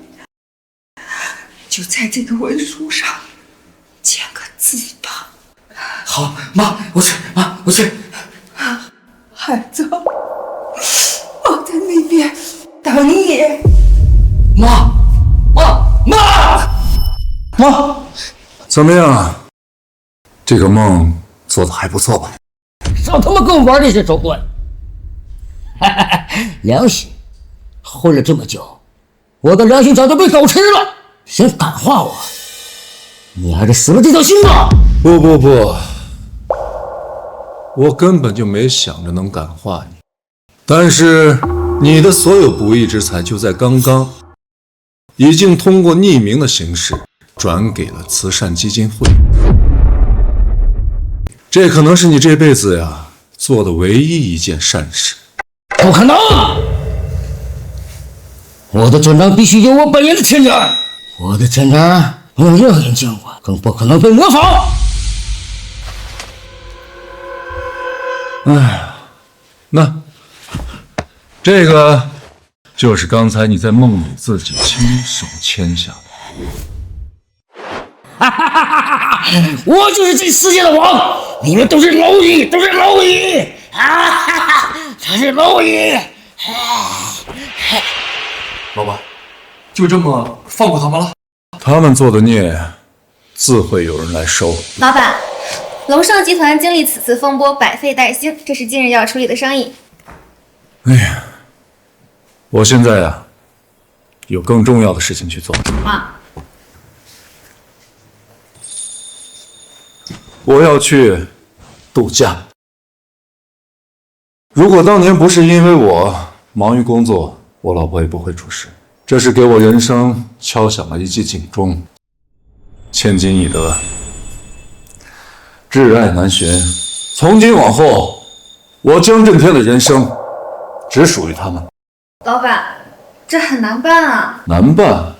Speaker 14: 就在这个文书上签个字吧。
Speaker 4: 好，妈，我去，妈，我去。
Speaker 14: 孩子，我在那边等你。
Speaker 4: 妈，
Speaker 2: 怎么样？这个梦做的还不错吧？
Speaker 4: 少他妈跟我玩这些手段！良心，混了这么久，我的良心早就被狗吃了。想感化我，你还是死了这条心吧！
Speaker 2: 不，我根本就没想着能感化你。但是你的所有不义之财，就在刚刚，已经通过匿名的形式转给了慈善基金会。这可能是你这辈子呀做的唯一一件善事。
Speaker 4: 不可能！我的专章必须有我本人的签章，我的签章没有任何人见过，更不可能被模仿。
Speaker 1: 哎呀，那这个就是刚才你在梦里自己亲手签下的。
Speaker 4: 哈哈哈哈哈！我就是这世界的王，你们都是蝼蚁，都是蝼蚁！啊哈哈，都是蝼蚁！
Speaker 9: 老板，就这么放过他们了？
Speaker 1: 他们做的孽，自会有人来收。
Speaker 3: 老板，龙盛集团经历此次风波，百废待兴，这是今日要处理的生意。
Speaker 1: 哎呀，我现在呀，有更重要的事情去做。
Speaker 3: 啊，
Speaker 1: 我要去度假。如果当年不是因为我忙于工作，我老婆也不会出事。这是给我人生敲响了一记警钟，千金易得，挚爱难寻。从今往后，我江震天的人生只属于他们。
Speaker 3: 老板，这很难办啊。
Speaker 1: 难办？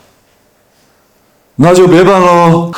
Speaker 1: 那就别办喽。